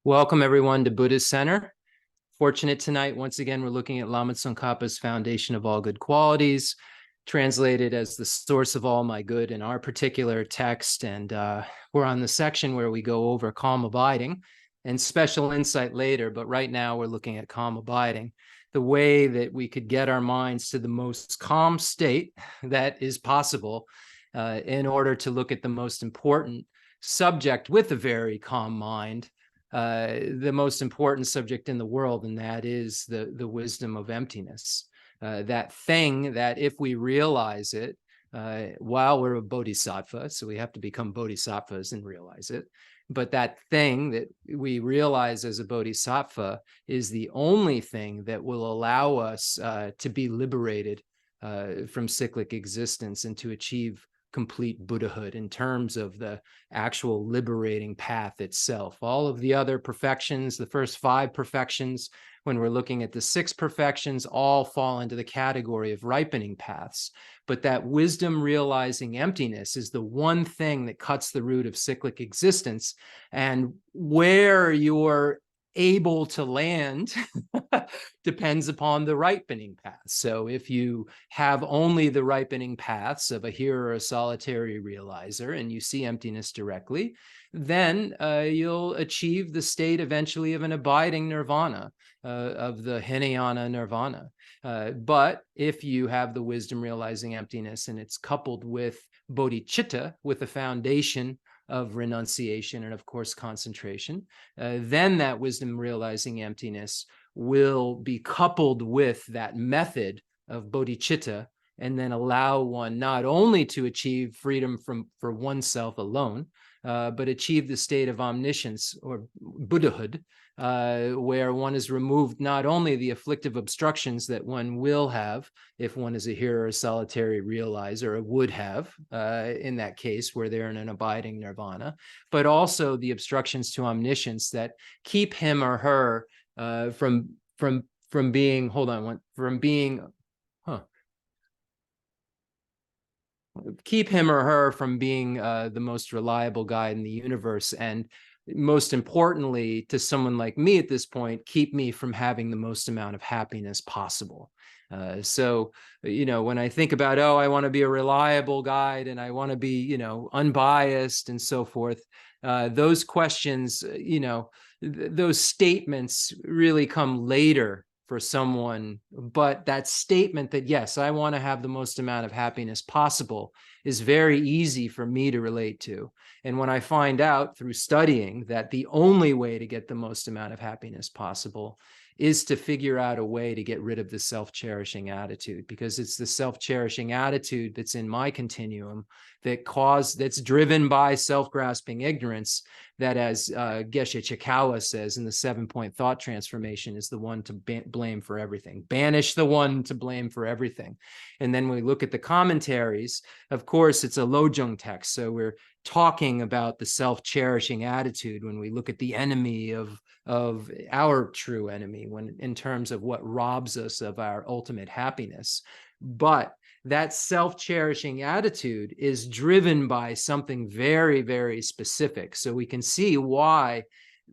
Welcome everyone to Buddhist Center. Fortunate tonight, once again, we're looking at Lama Tsongkhapa's Foundation of All Good Qualities, translated as the source of all my good in our particular text. And we're on the section where we go over calm abiding and special insight later. But right now we're looking at calm abiding, the way that we could get our minds to the most calm state that is possible in order to look at the most important subject with a very calm mind, the most important subject in the world, and that is the wisdom of emptiness. That thing that if we realize it while we're a bodhisattva, so we have to become bodhisattvas and realize it, but that thing that we realize as a bodhisattva is the only thing that will allow us to be liberated from cyclic existence and to achieve complete Buddhahood in terms of the actual liberating path itself. All of the other perfections, the first 5 perfections, when we're looking at the 6 perfections, all fall into the category of ripening paths. But that wisdom realizing emptiness is the one thing that cuts the root of cyclic existence, and where you're able to land depends upon the ripening path. So if you have only the ripening paths of a hearer or a solitary realizer and you see emptiness directly, then you'll achieve the state eventually of an abiding nirvana, of the Hinayana nirvana. But if you have the wisdom realizing emptiness and it's coupled with bodhicitta, with a foundation of renunciation and of course concentration, then that wisdom realizing emptiness will be coupled with that method of bodhicitta, and then allow one not only to achieve freedom for oneself alone, but achieve the state of omniscience or Buddhahood, where one has removed not only the afflictive obstructions that one will have if one is a hearer, a solitary realizer, or would have in that case where they're in an abiding nirvana, but also the obstructions to omniscience that keep him or her from being, keep him or her from being the most reliable guide in the universe, and most importantly, to someone like me at this point, keep me from having the most amount of happiness possible. So, when I think about, oh, I want to be a reliable guide and I want to be, unbiased and so forth, those questions, those statements really come later for someone. But that statement that, yes, I want to have the most amount of happiness possible is very easy for me to relate to. And when I find out through studying that the only way to get the most amount of happiness possible is to figure out a way to get rid of the self-cherishing attitude, because it's the self-cherishing attitude that's in my continuum that's driven by self-grasping ignorance, that, as Geshe Chikawa says in the 7-point thought transformation, is the one to blame for everything. Banish the one to blame for everything. And then when we look at the commentaries, of course, it's a Lojong text, so we're talking about the self-cherishing attitude when we look at the enemy of our true enemy, when in terms of what robs us of our ultimate happiness. But that self-cherishing attitude is driven by something very, very specific. So we can see why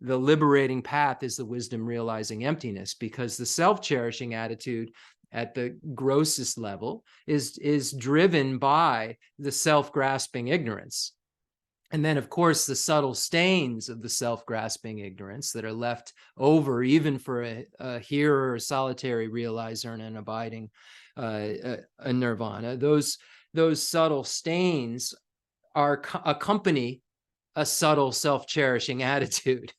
the liberating path is the wisdom realizing emptiness, because the self-cherishing attitude at the grossest level is driven by the self-grasping ignorance. And then, of course, the subtle stains of the self-grasping ignorance that are left over even for a hearer, a solitary realizer, and an abiding a nirvana. Those subtle stains accompany a subtle self-cherishing attitude.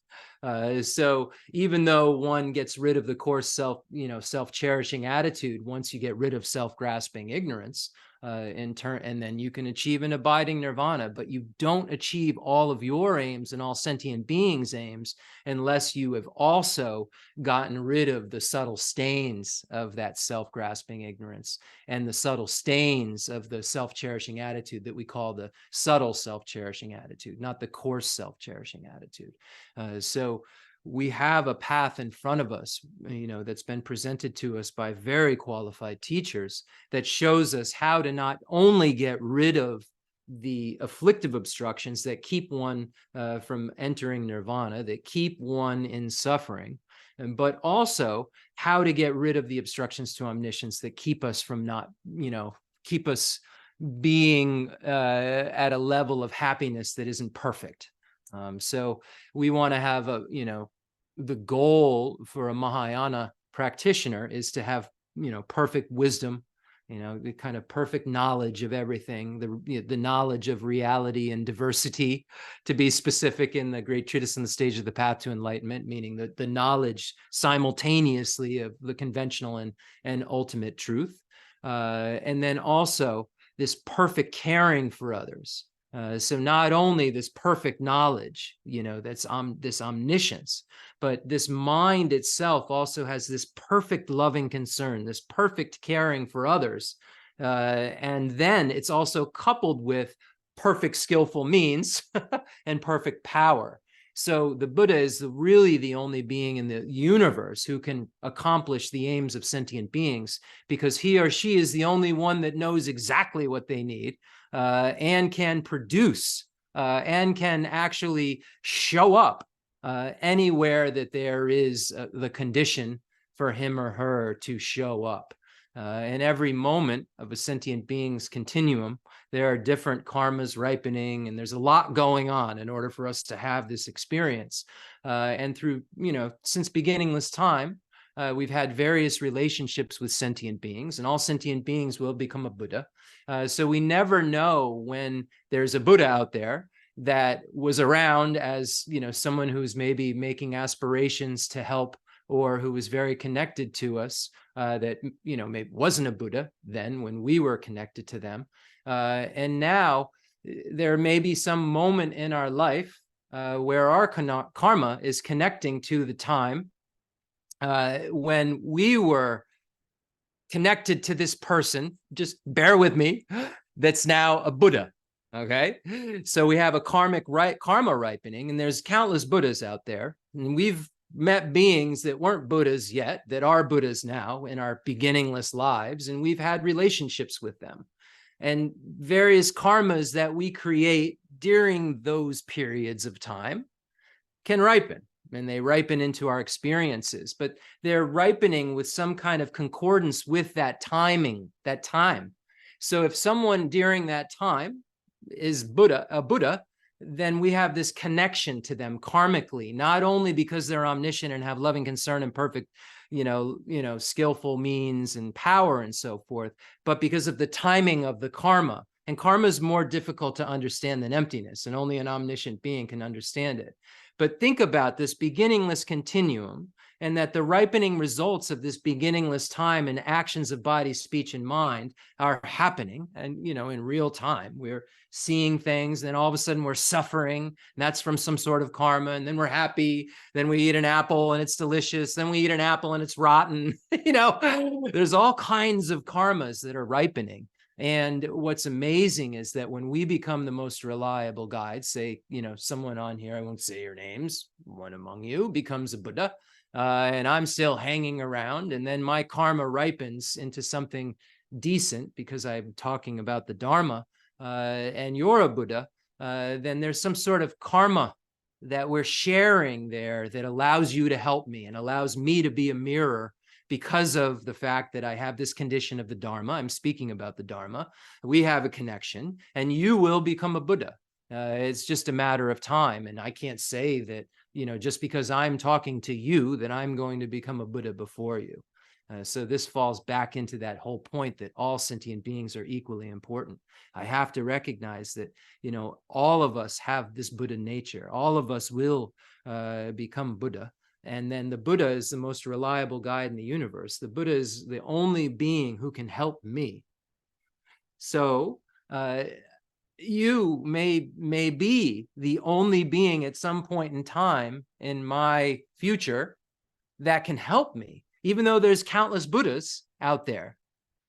So even though one gets rid of the coarse self-cherishing attitude, once you get rid of self-grasping ignorance, and then you can achieve an abiding nirvana. But you don't achieve all of your aims and all sentient beings' aims unless you have also gotten rid of the subtle stains of that self-grasping ignorance and the subtle stains of the self-cherishing attitude that we call the subtle self-cherishing attitude, not the coarse self-cherishing attitude. So we have a path in front of us, that's been presented to us by very qualified teachers, that shows us how to not only get rid of the afflictive obstructions that keep one from entering nirvana, that keep one in suffering, but also how to get rid of the obstructions to omniscience that keep us from not, keep us being at a level of happiness that isn't perfect. So we want to have the goal for a Mahayana practitioner is to have, perfect wisdom, the kind of perfect knowledge of everything, the knowledge of reality and diversity, to be specific in the Great Treatise on the Stage of the Path to Enlightenment, meaning the knowledge simultaneously of the conventional and ultimate truth. And then also this perfect caring for others. So not only this perfect knowledge, that's this omniscience, but this mind itself also has this perfect loving concern, this perfect caring for others. And then it's also coupled with perfect skillful means and perfect power. So the Buddha is really the only being in the universe who can accomplish the aims of sentient beings, because he or she is the only one that knows exactly what they need, and can produce and can actually show up anywhere that there is the condition for him or her to show up. In every moment of a sentient being's continuum, there are different karmas ripening, and there's a lot going on in order for us to have this experience. And through, since beginningless time, we've had various relationships with sentient beings, and all sentient beings will become a Buddha. So we never know when there's a Buddha out there that was around as, someone who's maybe making aspirations to help, or who was very connected to us, that, maybe wasn't a Buddha then when we were connected to them. And now there may be some moment in our life where our karma is connecting to the time when we were connected to this person, just bear with me, that's now a Buddha. Okay, so we have a karma ripening, and there's countless Buddhas out there, and we've met beings that weren't Buddhas yet, that are Buddhas now in our beginningless lives, and we've had relationships with them. And various karmas that we create during those periods of time can ripen, and they ripen into our experiences, but they're ripening with some kind of concordance with that timing, that time. So if someone during that time is a Buddha, then we have this connection to them karmically, not only because they're omniscient and have loving concern and perfect, skillful means and power and so forth, but because of the timing of the karma. And karma is more difficult to understand than emptiness, and only an omniscient being can understand it. But think about this beginningless continuum, and that the ripening results of this beginningless time and actions of body, speech, and mind are happening, and in real time. We're seeing things, then all of a sudden we're suffering, and that's from some sort of karma, and then we're happy, then we eat an apple and it's delicious, then we eat an apple and it's rotten. There's all kinds of karmas that are ripening. And what's amazing is that when we become the most reliable guide, say, someone on here, I won't say your names, one among you becomes a Buddha, and I'm still hanging around, and then my karma ripens into something decent because I'm talking about the Dharma, and you're a Buddha, then there's some sort of karma that we're sharing there that allows you to help me and allows me to be a mirror. Because of the fact that I have this condition of the Dharma, I'm speaking about the Dharma, we have a connection, and you will become a Buddha. It's just a matter of time. And I can't say that, just because I'm talking to you, that I'm going to become a Buddha before you. So this falls back into that whole point that all sentient beings are equally important. I have to recognize that, all of us have this Buddha nature. All of us will become Buddha. And then the Buddha is the most reliable guide in the universe. The Buddha is the only being who can help me. So you may be the only being at some point in time in my future that can help me, even though there's countless Buddhas out there.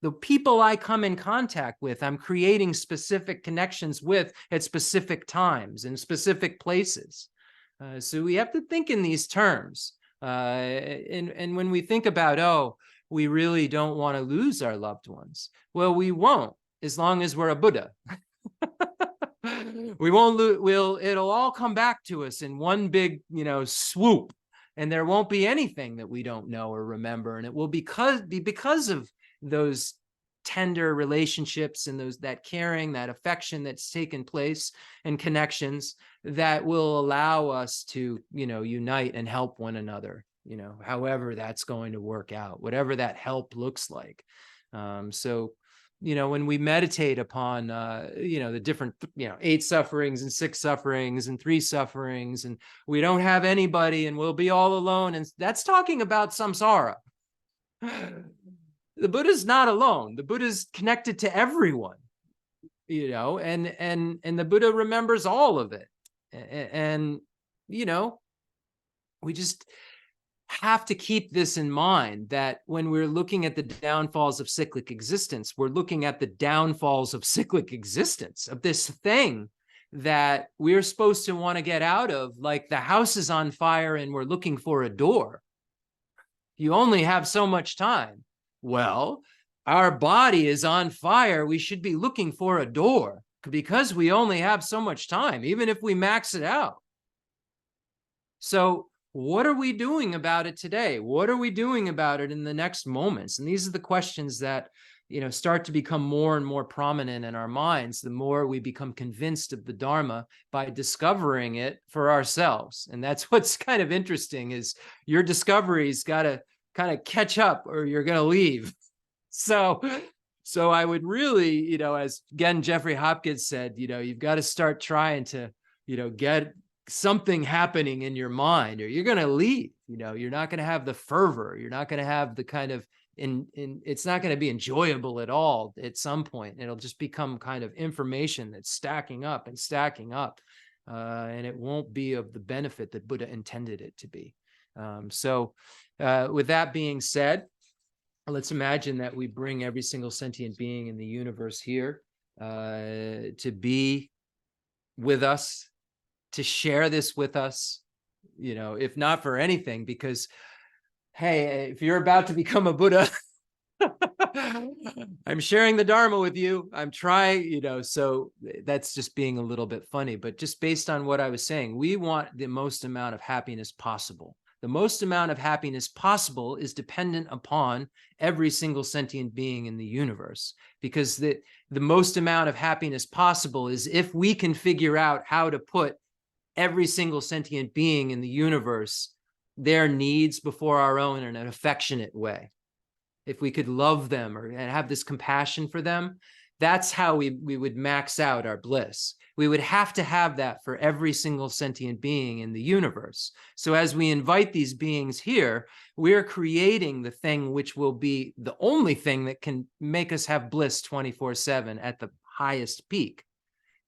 The people I come in contact with, I'm creating specific connections with at specific times in specific places. So we have to think in these terms. And when we think about, we really don't want to lose our loved ones. Well, we won't, as long as we're a Buddha. We won't lose. It'll all come back to us in one big, swoop, and there won't be anything that we don't know or remember. And it will be because of those tender relationships and that caring, that affection that's taken place, and connections that will allow us to, unite and help one another, however that's going to work out, whatever that help looks like. So when we meditate upon, the different, 8 sufferings and 6 sufferings and 3 sufferings, and we don't have anybody and we'll be all alone, and that's talking about samsara. The Buddha's not alone. The Buddha's connected to everyone, and the Buddha remembers all of it. And, we just have to keep this in mind, that when we're looking at the downfalls of cyclic existence, we're looking at the downfalls of cyclic existence, of this thing that we're supposed to want to get out of, like the house is on fire and we're looking for a door. You only have so much time. Well, our body is on fire. We should be looking for a door because we only have so much time, even if we max it out. So what are we doing about it today? What are we doing about it in the next moments? And these are the questions that, start to become more and more prominent in our minds, the more we become convinced of the Dharma by discovering it for ourselves. And that's what's kind of interesting, is your discovery's got to kind of catch up or you're going to leave. So I would really, as again, Jeffrey Hopkins said, you've got to start trying to, get something happening in your mind, or you're going to leave. You're not going to have the fervor. You're not going to have the kind of, it's not going to be enjoyable at all at some point. It'll just become kind of information that's stacking up and stacking up. And it won't be of the benefit that Buddha intended it to be. With that being said, let's imagine that we bring every single sentient being in the universe here to be with us, to share this with us, if not for anything, because, hey, if you're about to become a Buddha, I'm sharing the Dharma with you. I'm trying, so that's just being a little bit funny, but just based on what I was saying, we want the most amount of happiness possible. The most amount of happiness possible is dependent upon every single sentient being in the universe, because the most amount of happiness possible is if we can figure out how to put every single sentient being in the universe, their needs before our own, in an affectionate way. If we could love them and have this compassion for them, that's how we would max out our bliss. We would have to have that for every single sentient being in the universe. So as we invite these beings here, we're creating the thing which will be the only thing that can make us have bliss 24/7 at the highest peak.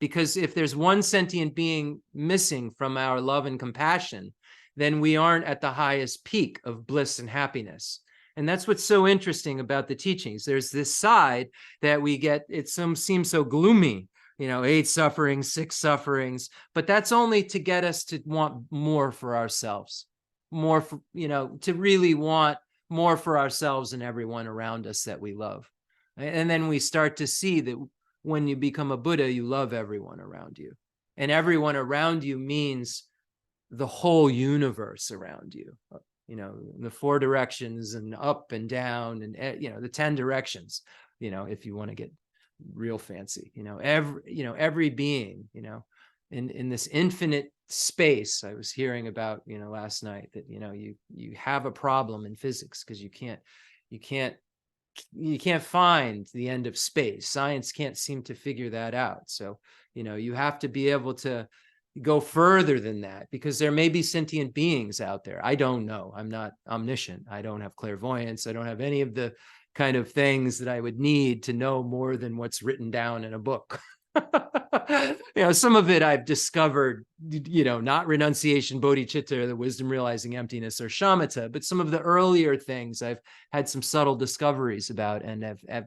Because if there's one sentient being missing from our love and compassion, then we aren't at the highest peak of bliss and happiness. And that's what's so interesting about the teachings. There's this side that we get, it seems so gloomy, 8 sufferings, 6 sufferings, but that's only to get us to want more for ourselves, more, for, to really want more for ourselves and everyone around us that we love. And then we start to see that when you become a Buddha, you love everyone around you. And everyone around you means the whole universe around you. The 4 directions and up and down and, the 10 directions, if you want to get real fancy, every being, in this infinite space. I was hearing about, last night that, you have a problem in physics because you can't find the end of space. Science can't seem to figure that out. So, you have to be able to go further than that, because there may be sentient beings out there. I don't know. I'm not omniscient. I don't have clairvoyance. I don't have any of the kind of things that I would need to know more than what's written down in a book. Some of it I've discovered, not renunciation, bodhicitta, the wisdom realizing emptiness, or shamatha, but some of the earlier things I've had some subtle discoveries about, and have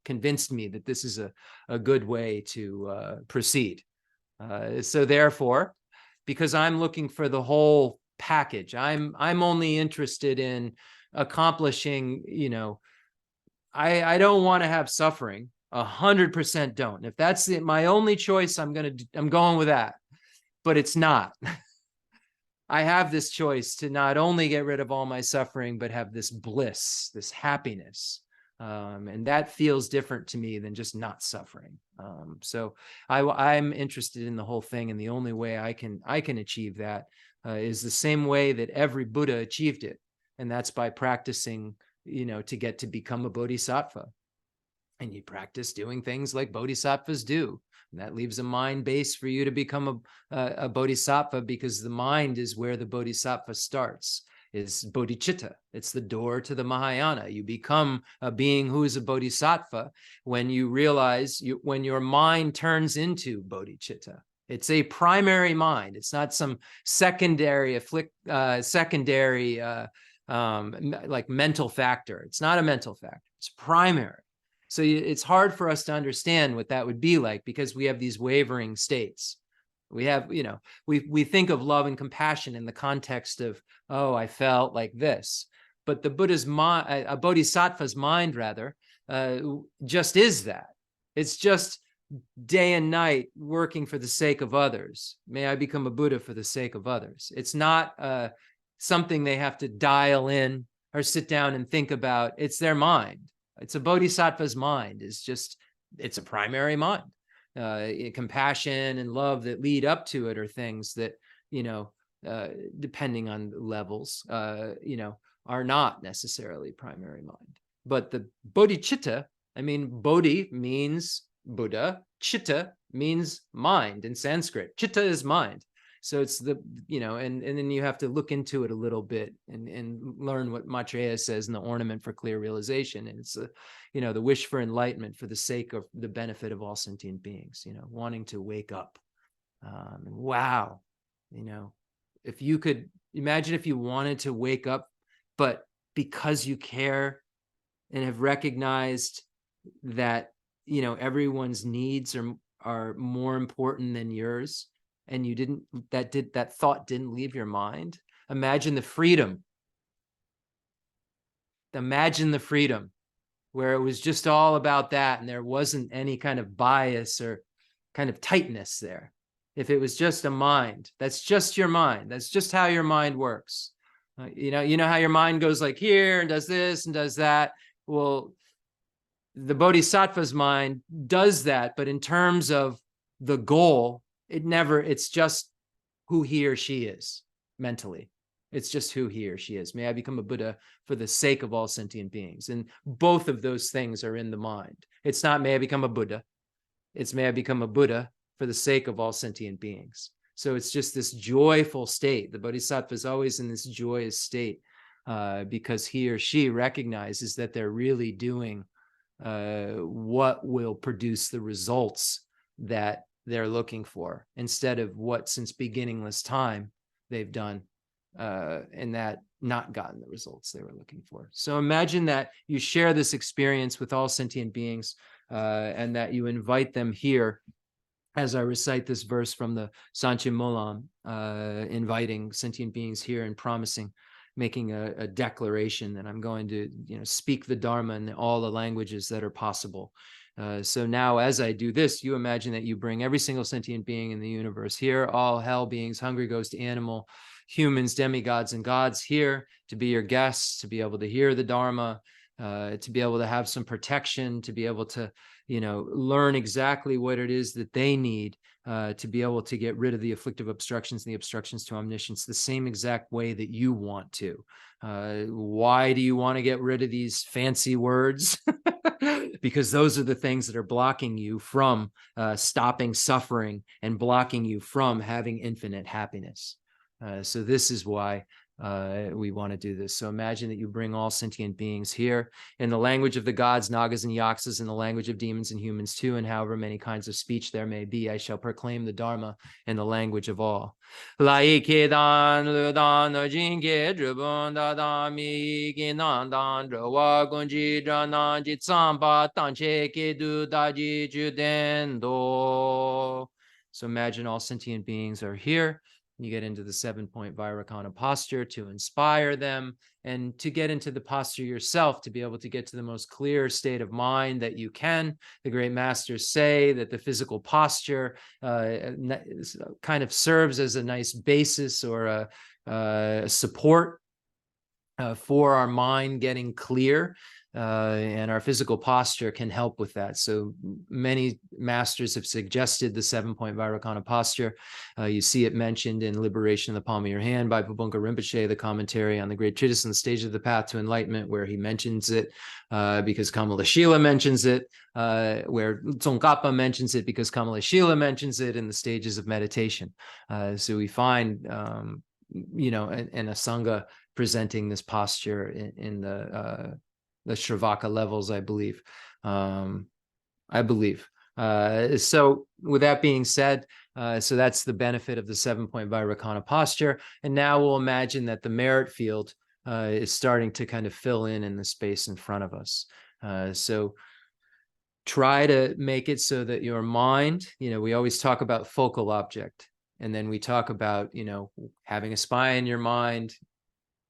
convinced me that this is a good way to proceed. So therefore, because I'm looking for the whole package, I'm only interested in accomplishing, I don't want to have suffering. 100% don't. If that's my only choice, I'm going with that. But it's not. I have this choice to not only get rid of all my suffering, but have this bliss, this happiness. And that feels different to me than just not suffering. So I'm interested in the whole thing, and the only way I can achieve that is the same way that every Buddha achieved it, and that's by practicing, to get to become a bodhisattva. And you practice doing things like bodhisattvas do. And that leaves a mind base for you to become a bodhisattva, because the mind is where the bodhisattva starts, is bodhicitta. It's the door to the Mahayana. You become a being who is a bodhisattva when you realize, when your mind turns into bodhicitta. It's a primary mind. It's not some secondary like mental factor. It's not a mental factor. It's primary. So it's hard for us to understand what that would be like, because we have these wavering states. We have, we think of love and compassion in the context of, oh, I felt like this. But the Buddha's mind, a bodhisattva's mind rather, just is that. It's just day and night working for the sake of others. May I become a Buddha for the sake of others. It's not something they have to dial in or sit down and think about. It's their mind. It's a bodhisattva's mind. It's a primary mind. Compassion and love that lead up to it are things that, depending on levels, are not necessarily primary mind. But the bodhicitta, bodhi means Buddha, chitta means mind in Sanskrit. Chitta is mind. So it's the, and then you have to look into it a little bit and learn what Maitreya says in the Ornament for Clear Realization. And it's, the wish for enlightenment for the sake of the benefit of all sentient beings, wanting to wake up. Wow. If you could imagine if you wanted to wake up, but because you care and have recognized that, everyone's needs are more important than yours, and that thought didn't leave your mind. Imagine the freedom. Imagine the freedom where it was just all about that, and there wasn't any kind of bias or kind of tightness there. If it was just a mind, that's just your mind. That's just how your mind works. You know how your mind goes like here and does this and does that. Well, the bodhisattva's mind does that, but in terms of the goal, it's just who he or she is mentally. It's just who he or she is. May I become a Buddha for the sake of all sentient beings. And both of those things are in the mind. It's not may I become a Buddha. It's may I become a Buddha for the sake of all sentient beings. So it's just this joyful state. The bodhisattva is always in this joyous state because he or she recognizes that they're really doing what will produce the results that they're looking for, instead of what since beginningless time they've done and that not gotten the results they were looking for. So imagine that you share this experience with all sentient beings and that you invite them here as I recite this verse from the Sanche Molam, inviting sentient beings here and promising, making a declaration that I'm going to speak the Dharma in all the languages that are possible. So now as I do this, you imagine that you bring every single sentient being in the universe here, all hell beings, hungry ghost, animal, humans, demigods, and gods here to be your guests, to be able to hear the Dharma, to be able to have some protection, to be able to learn exactly what it is that they need to be able to get rid of the afflictive obstructions and the obstructions to omniscience the same exact way that you want to. Why do you want to get rid of these fancy words? Because those are the things that are blocking you from stopping suffering and blocking you from having infinite happiness. So this is why we want to do this. So imagine that you bring all sentient beings here in the language of the gods, nagas, and yaksas, in the language of demons and humans too, and however many kinds of speech there may be, I shall proclaim the Dharma in the language of all. So imagine all sentient beings are here. You get into the 7-point Vairocana posture to inspire them, and to get into the posture yourself, to be able to get to the most clear state of mind that you can. The great masters say that the physical posture kind of serves as a nice basis or a support for our mind getting clear, and our physical posture can help with that. So many masters have suggested the 7-point Vairocana posture. You see it mentioned in Liberation in the Palm of Your Hand by Pabonka Rinpoche, the commentary on the Great Treatise on the Stage of the Path to Enlightenment, where he mentions it because Kamala Shila mentions it, where Tsongkhapa mentions it because Kamala Shila mentions it in the stages of meditation. So we find, you know, in a Sangha presenting this posture in the Shravaka levels, I believe. So with that being said, so that's the benefit of the 7-point Vairocana posture. And now we'll imagine that the merit field is starting to kind of fill in the space in front of us. So try to make it so that your mind, you know, we always talk about focal object, and then we talk about, you know, having a spy in your mind,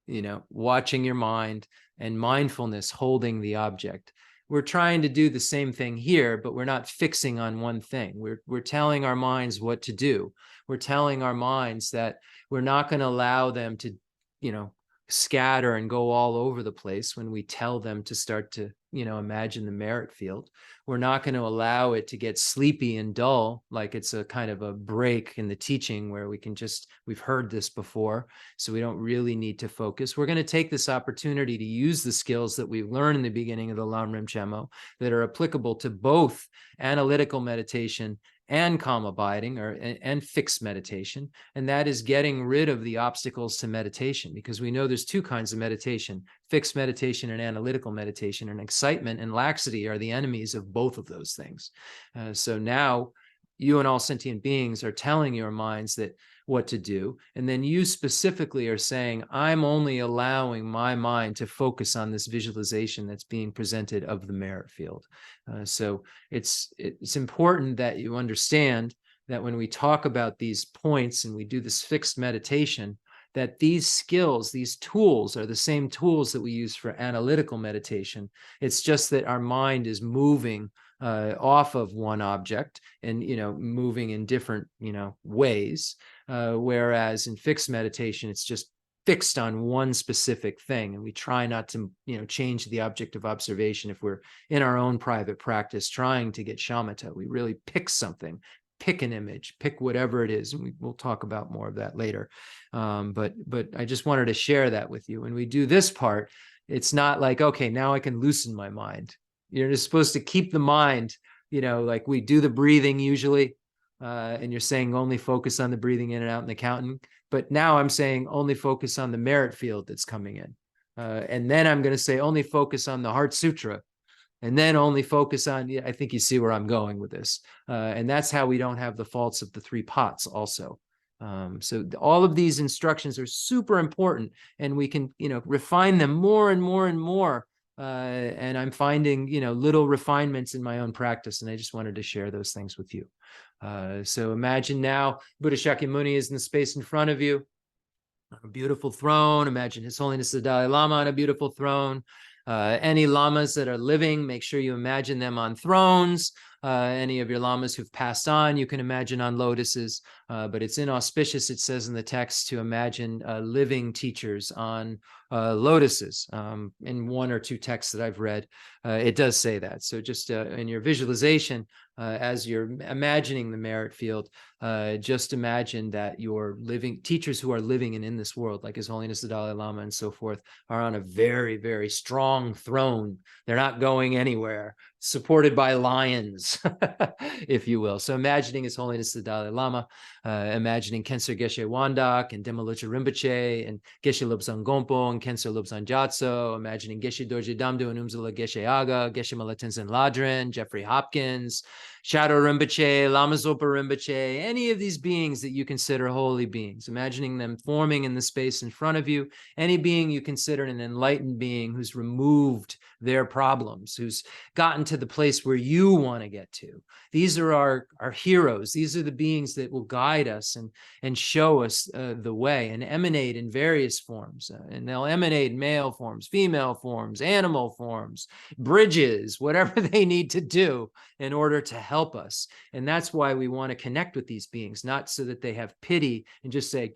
you know, watching your mind, and mindfulness, holding the object. We're trying to do the same thing here, but we're not fixing on one thing. We're telling our minds what to do. We're telling our minds that we're not going to allow them to, you know, scatter and go all over the place when we tell them to start to, you know, imagine the merit field. We're not going to allow it to get sleepy and dull, like it's a kind of a break in the teaching where we can just, we've heard this before, so we don't really need to focus. We're going to take this opportunity to use the skills that we've learned in the beginning of the Lamrim Chemo that are applicable to both analytical meditation and calm abiding, and fixed meditation. And that is getting rid of the obstacles to meditation, because we know there's two kinds of meditation: fixed meditation and analytical meditation. And excitement and laxity are the enemies of both of those things. So now you and all sentient beings are telling your minds that what to do. And then you specifically are saying, I'm only allowing my mind to focus on this visualization that's being presented of the merit field. So it's important that you understand that when we talk about these points and we do this fixed meditation, that these skills, these tools, are the same tools that we use for analytical meditation. It's just that our mind is moving off of one object and, you know, moving in different, you know, ways. Whereas in fixed meditation, it's just fixed on one specific thing. And we try not to, you know, change the object of observation if we're in our own private practice trying to get shamatha. We really pick something, pick an image, pick whatever it is. And we'll talk about more of that later. But I just wanted to share that with you. When we do this part, it's not like, okay, now I can loosen my mind. You're just supposed to keep the mind, you know, like we do the breathing usually. And you're saying only focus on the breathing in and out and the counting. But now I'm saying only focus on the merit field that's coming in. And then I'm going to say only focus on the Heart Sutra. And then only focus on, yeah, I think you see where I'm going with this. And that's how we don't have the faults of the 3 pots also. So all of these instructions are super important, and we can, you know, refine them more and more and more. And I'm finding, you know, little refinements in my own practice, and I just wanted to share those things with you. So imagine now Buddha Shakyamuni is in the space in front of you, a beautiful throne. Imagine His Holiness the Dalai Lama on a beautiful throne. Any lamas that are living, make sure you imagine them on thrones. Any of your lamas who've passed on, you can imagine on lotuses. But it's inauspicious, it says in the text, to imagine living teachers on lotuses. In 1 or 2 texts that I've read, it does say that. So just in your visualization, as you're imagining the merit field, just imagine that your living teachers who are living and in this world, like His Holiness the Dalai Lama and so forth, are on a very, very strong throne. They're not going anywhere, supported by lions, if you will. So imagining His Holiness the Dalai Lama, imagining Khenso Geshe Wandak and Demalocha Rinpoche and Geshe Lobsang Gompo and Khenso Lobsang Gyatso, imagining Geshe Dorje Damdo and Umzala Geshe Aga, Geshe Malatensen Ladrin, Jeffrey Hopkins, Shadow Rinpoche, Lama Zopa Rinpoche, any of these beings that you consider holy beings, imagining them forming in the space in front of you, any being you consider an enlightened being who's removed their problems, who's gotten to the place where you want to get to. These are our heroes. These are the beings that will guide us and show us the way, and emanate in various forms. And they'll emanate in male forms, female forms, animal forms, bridges, whatever they need to do in order to help us. And that's why we want to connect with these beings, not so that they have pity and just say,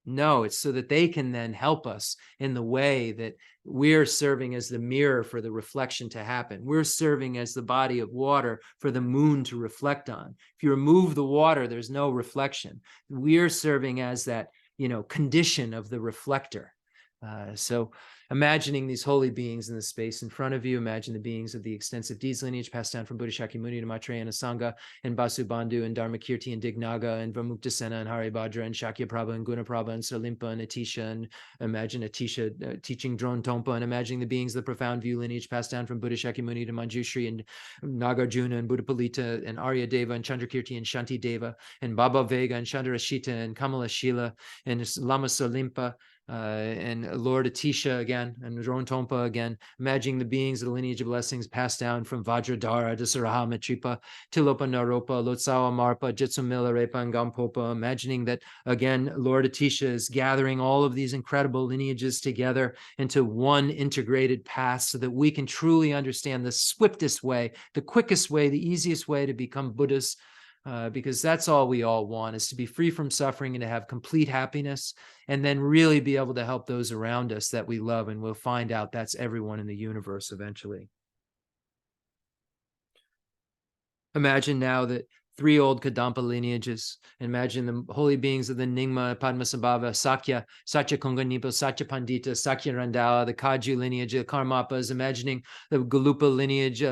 no, it's so that they can then help us in the way that we're serving as the mirror for the reflection to happen. We're serving as the body of water for the moon to reflect on. If you remove the water, there's no reflection. We're serving as that, condition of the reflector. So imagining these holy beings in the space in front of you, imagine the beings of the extensive deeds lineage passed down from Buddha Shakyamuni to Maitreya and Asanga and Vasubandhu and Dharmakirti and Dignaga and Vamuktasena and Haribhadra and Shakyapprabha and Gunaprabha and Salimpa and Atisha, and imagine Atisha teaching Drone Tompa, and imagining the beings of the profound view lineage passed down from Buddha Shakyamuni to Manjushri and Nagarjuna and Buddhapalita and Arya Deva and Chandrakirti and Shanti Deva and Baba Vega and Chandrashita and Kamala Shila and Lama Salimpa, and Lord Atisha again, and Drone Tompa again, imagining the beings of the lineage of blessings passed down from Vajradhara to Saraha Matripa, Tilopa Naropa, Lotsawa Marpa, Jitsu Milarepa, and Gampopa, imagining that again, Lord Atisha is gathering all of these incredible lineages together into one integrated path so that we can truly understand the swiftest way, the quickest way, the easiest way to become Buddhists. Because that's all we all want, is to be free from suffering and to have complete happiness, and then really be able to help those around us that we love. And we'll find out that's everyone in the universe eventually. Imagine now that 3 old Kadampa lineages. Imagine the holy beings of the Nyingma, Padmasambhava, Sakya, Satya Konganipa, Satya Pandita, Sakya Randhawa, the Kaju lineage, the Karmapas, imagining the Galupa lineage,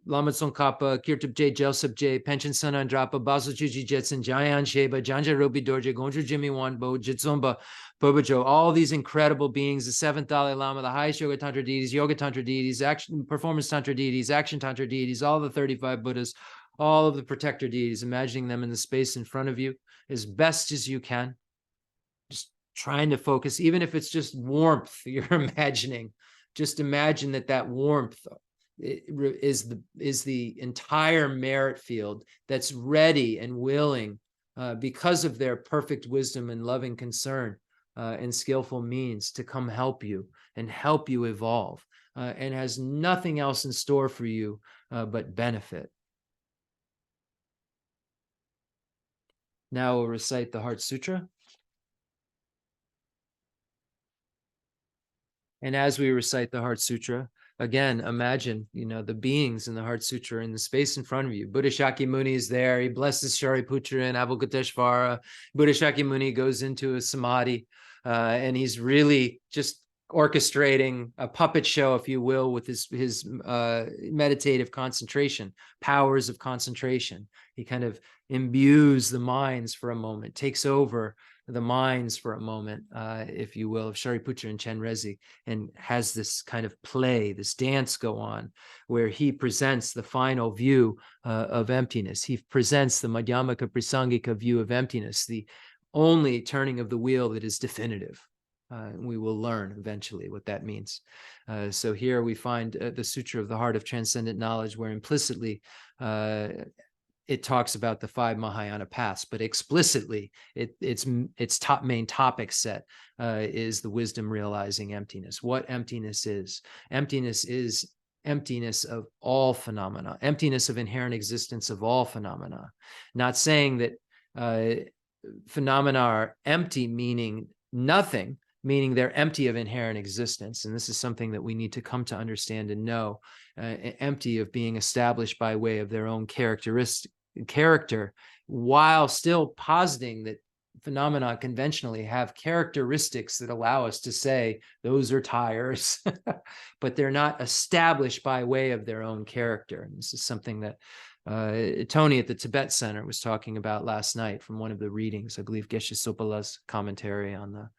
Lama Tsongkhapa, Kirtubje, Jelsubje, Penchen Sanandrapa, Baso Chuji Jetson, Jayan Sheba, Janja Robi Dorje, Gonju Jimmy Wanbo, Jitsumba, Bobajo, all these incredible beings, the 7th Dalai Lama, the highest Yoga Tantra deities, action, performance Tantra deities, action Tantra deities, all the 35 Buddhas, all of the protector deities, imagining them in the space in front of you as best as you can. Just trying to focus, even if it's just warmth you're imagining. Just imagine that warmth is the entire merit field that's ready and willing, because of their perfect wisdom and loving concern and skillful means, to come help you and help you evolve, and has nothing else in store for you but benefit. Now we'll recite the Heart Sutra. And as we recite the Heart Sutra, again, imagine, the beings in the Heart Sutra in the space in front of you. Buddha Shakyamuni is there. He blesses Shariputra and Avalokiteshvara. Buddha Shakyamuni goes into a samadhi, and he's really just orchestrating a puppet show, if you will, with his meditative concentration, powers of concentration. He kind of imbues the minds for a moment, takes over the minds for a moment, if you will, of Shariputra and Chenrezig, and has this kind of play, this dance go on, where he presents the final view of emptiness. He presents the Madhyamaka Prasangika view of emptiness, the only turning of the wheel that is definitive. We will learn eventually what that means. So here we find the Sutra of the Heart of Transcendent Knowledge, where implicitly it talks about the 5 Mahayana paths, but explicitly its main topic set is the wisdom realizing emptiness. What emptiness is? Emptiness is emptiness of all phenomena, emptiness of inherent existence of all phenomena. Not saying that phenomena are empty, meaning nothing, meaning they're empty of inherent existence. And this is something that we need to come to understand and know, empty of being established by way of their own character, while still positing that phenomena conventionally have characteristics that allow us to say those are tires, but they're not established by way of their own character. And this is something that Tony at the Tibet Center was talking about last night from one of the readings, I believe Geshe Sopala's commentary on the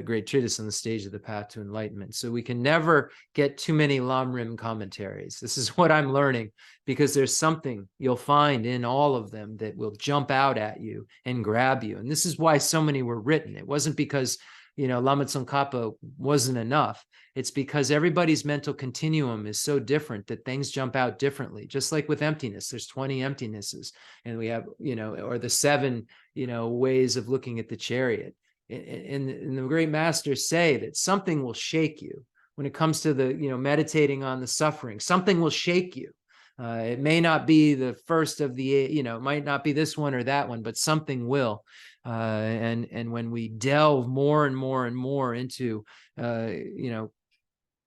great treatise on the stage of the path to enlightenment. So we can never get too many Lamrim commentaries. This is what I'm learning, because there's something you'll find in all of them that will jump out at you and grab you. And this is why so many were written. It wasn't because, Lama Tsongkhapa wasn't enough. It's because everybody's mental continuum is so different that things jump out differently. Just like with emptiness, there's 20 emptinesses, and we have, or the 7, ways of looking at the chariot. And the great masters say that something will shake you when it comes to the, meditating on the suffering. Something will shake you. It may not be the first of the, it might not be this one or that one, but something will. And when we delve more and more and more into,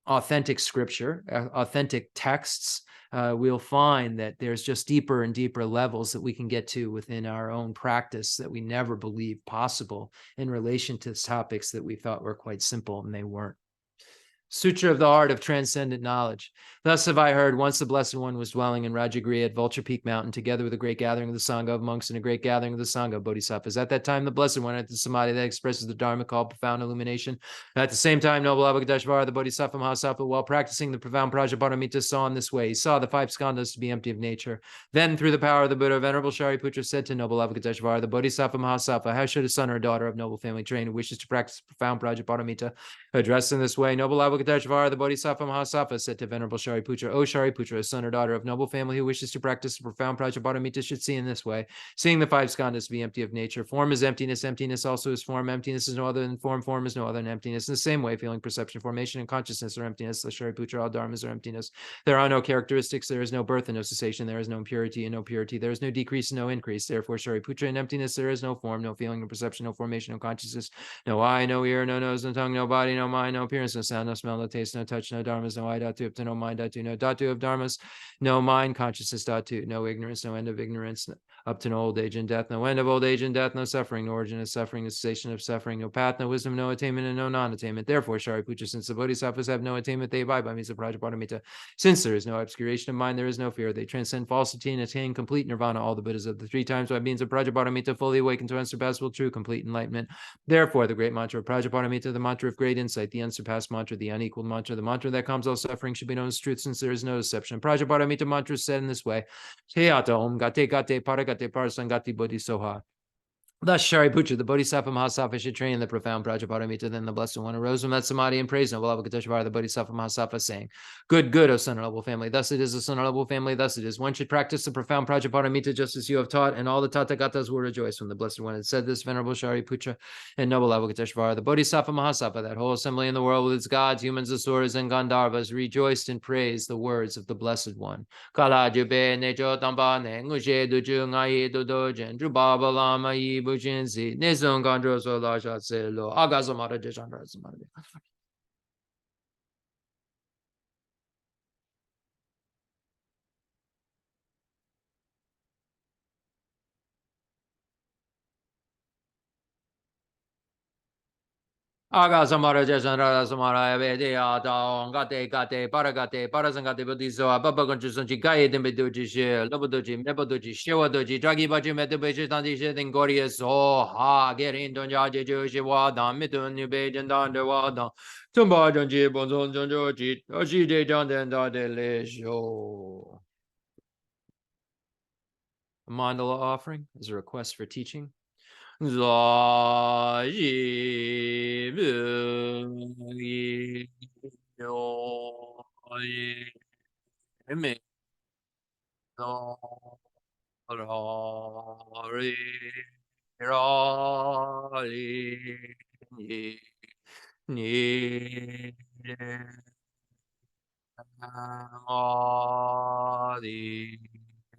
authentic scripture, authentic texts, we'll find that there's just deeper and deeper levels that we can get to within our own practice that we never believed possible in relation to topics that we thought were quite simple, and they weren't. Sutra of the Art of Transcendent Knowledge. Thus have I heard, once the Blessed One was dwelling in Rajagriha at Vulture Peak Mountain, together with a great gathering of the Sangha of monks and a great gathering of the Sangha of Bodhisattvas. At that time, the Blessed One entered the Samadhi that expresses the Dharma called profound illumination. At the same time, noble Avalokiteshvara, the Bodhisattva Mahasattva, while practicing the profound Prajaparamita, saw in this way. He saw the 5 skandhas to be empty of nature. Then, through the power of the Buddha, Venerable Shariputra said to noble Avalokiteshvara, the Bodhisattva Mahasattva, how should a son or a daughter of noble family train who wishes to practice profound Prajaparamita addressed in this way? Noble Avalokiteshvara, the Bodhisattva Mahasattva, said to Venerable Shariputra, O Shariputra, a son or daughter of noble family who wishes to practice the profound Prajaparamita should see in this way. Seeing the 5 skandhas to be empty of nature, form is emptiness, emptiness also is form, emptiness is no other than form, form is no other than emptiness. In the same way, feeling, perception, formation, and consciousness are emptiness. The Shariputra, all dharmas are emptiness. There are no characteristics, there is no birth and no cessation, there is no impurity and no purity, there is no decrease and no increase. Therefore, Shariputra, in emptiness there is no form, no feeling, no perception, no formation, no consciousness, no eye, no ear, no nose, no tongue, no body, no mind, no appearance, no sound, no smell, no taste, no touch, no dharmas, no eye, dhatu, no mind, dhatu, no dhatu of dharmas, no mind, consciousness, dhatu, no ignorance, no end of ignorance, up to no old age and death, no end of old age and death, no suffering, no origin of suffering, no cessation of suffering, no path, no wisdom, no attainment, and no non-attainment. Therefore, Shariputra, since the bodhisattvas have no attainment, they abide by means of Prajaparamita. Since there is no obscuration of mind, there is no fear. They transcend falsity and attain complete nirvana. All the Buddhas of the 3 times by means of Prajaparamita fully awaken to unsurpassable true complete enlightenment. Therefore, the great mantra of Prajaparamita, the mantra of great insight, the unsurpassed mantra, the unequaled mantra, the mantra that calms all suffering, should be known as truth, since there is no deception. Prajaparamita mantra is said in this way: Teyata om gate gate paragate parasangati bodhisoha. Thus, Shariputra, the Bodhisattva Mahasattva, should train in the profound Prajaparamita. Then the Blessed One arose from that samadhi and praised noble Avalokiteshvara, the Bodhisattva Mahasattva, saying, Good, good, O son of noble family. Thus it is, O son of noble family. Thus it is. One should practice the profound Prajaparamita just as you have taught, and all the Tathagatas will rejoice when the Blessed One had said this. Venerable Shariputra and noble Avalokiteshvara, the Bodhisattva Mahasattva, that whole assembly in the world with its gods, humans, asuras, and Gandharvas, rejoiced and praised the words of the Blessed One. Kala jube nejo tamba ne ngushe duju ngayi dodojen drubaba lama yi bujinzi nezon gandro so la shatse lo agazamara jeshandra samara. Aga samara jasandra samara vede ata gate gate paragate parasangate buddhiso ababa conjusanci gaye dembedoji she lobodoji mebodoji shewadoji dragi baji medebeji tandi she dingori so ha gerin donja jeju she wada mitun new bejan danda wada tumba donji bonzon jonjoji oshi de janden da de le show. A mandala offering is a request for teaching. Za yi bu yi yo yi me no ra ri ra li ni ni ma di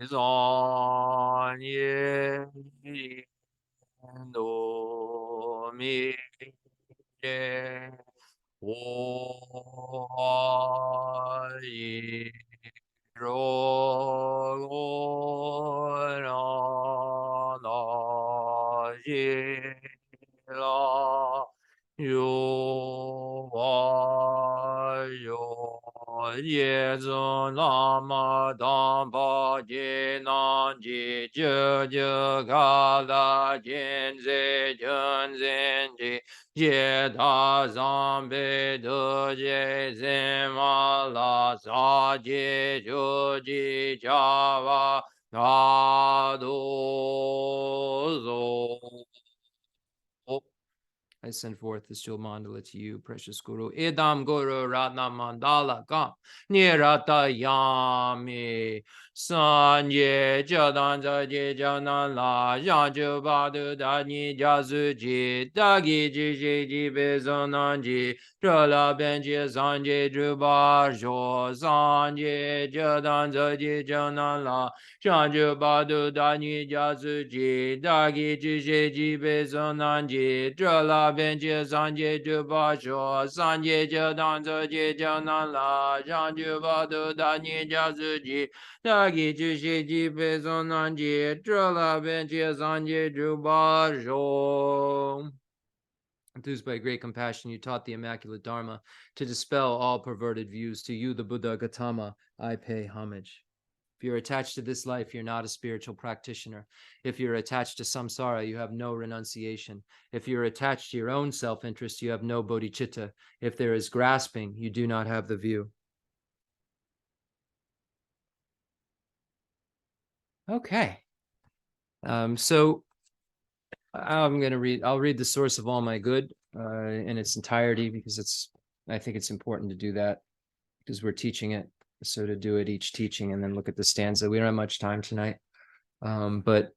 zan ye no mi re wo yi ro na na yi la yo wa yo ye zun lama dam pa ji nan ji ju ju ga la jin zi jun zin ji ye da zan be du je zin ma la sa ji ju ji ja wa da do zo. I send forth this jewel mandala to you, precious Guru. Idam Guru Ratna Mandala Kam Nirata Yami Sanye Jadan Jaji Janan La Janju Badu Dani Jazu Ji Dagi Ji Ji Ji Bezonanji Trala Benji Sanje Drubar Jo Sanje Jadan Jaji Janan La Janju Badu Dani Jazu Ji Dagi Ji Ji Ji Bezonanji Trala Benji Sanje Drubar Jo Sanje Jadan Jaji Janan La Janju Badu Dani Jazu Ji Dagi Jushi Ji Bezonanji Trala Benji Sanje Drubar Jo. Enthused by great compassion, you taught the immaculate Dharma to dispel all perverted views. To you, the Buddha Gautama, I pay homage. If you're attached to this life, you're not a spiritual practitioner. If you're attached to samsara, you have no renunciation. If you're attached to your own self-interest, you have no bodhicitta. If there is grasping, you do not have the view. Okay. So I'll read the source of all my good in its entirety, because I think it's important to do that because we're teaching it. So to do it each teaching and then look at the stanza. We don't have much time tonight, but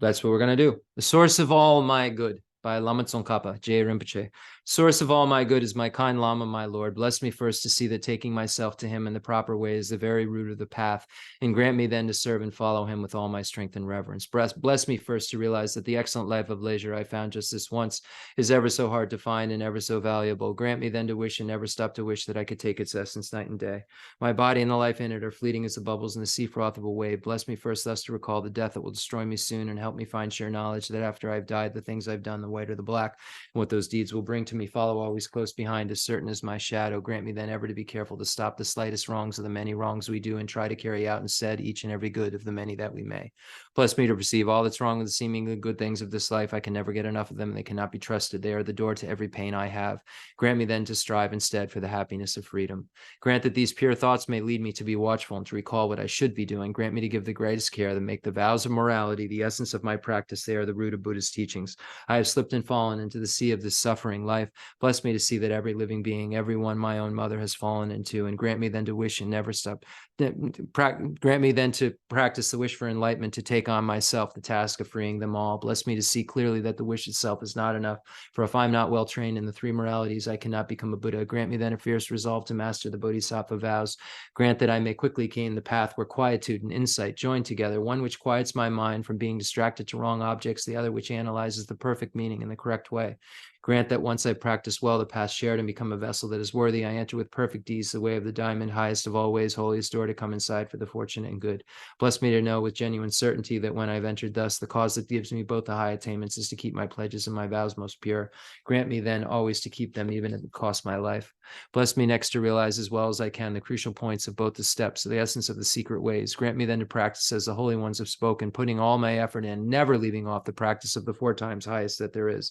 that's what we're going to do. The source of all my good by Lama Tsongkhapa, J. Rinpoche. Source of all my good is my kind Lama, my Lord. Bless me first to see that taking myself to him in the proper way is the very root of the path, and grant me then to serve and follow him with all my strength and reverence. Bless me first to realize that the excellent life of leisure I found just this once is ever so hard to find and ever so valuable. Grant me then to wish and never stop to wish that I could take its essence night and day. My body and the life in it are fleeting as the bubbles in the sea froth of a wave. Bless me first thus to recall the death that will destroy me soon, and help me find sure knowledge that after I've died, the things I've done, the white or the black, and what those deeds will bring to me, follow always close behind, as certain as my shadow. Grant me then ever to be careful to stop the slightest wrongs of the many wrongs we do, and try to carry out instead each and every good of the many that we may. Bless me to perceive all that's wrong with the seemingly good things of this life. I can never get enough of them, and they cannot be trusted. They are the door to every pain I have. Grant me then to strive instead for the happiness of freedom. Grant that these pure thoughts may lead me to be watchful and to recall what I should be doing. Grant me to give the greatest care, to make the vows of morality the essence of my practice. They are the root of Buddha's teachings. I have slipped and fallen into the sea of this suffering life. Bless me to see that every living being, every one my own mother, has fallen into, and grant me then to wish and never stop. Grant me then to practice the wish for enlightenment, to take on myself the task of freeing them all. Bless me to see clearly that the wish itself is not enough, for if I'm not well trained in the three moralities, I cannot become a Buddha. Grant me then a fierce resolve to master the Bodhisattva vows. Grant that I may quickly gain the path where quietude and insight join together, one which quiets my mind from being distracted to wrong objects, the other which analyzes the perfect meaning in the correct way. Grant that once I practice well the path shared and become a vessel that is worthy, I enter with perfect deeds the way of the diamond, highest of all ways, holiest door to come inside for the fortunate and good. Bless me to know with genuine certainty that when I've entered thus, the cause that gives me both the high attainments is to keep my pledges and my vows most pure. Grant me then always to keep them, even if it costs my life. Bless me next to realize as well as I can the crucial points of both the steps, the essence of the secret ways. Grant me then to practice as the holy ones have spoken, putting all my effort in, never leaving off the practice of the 4 times highest that there is.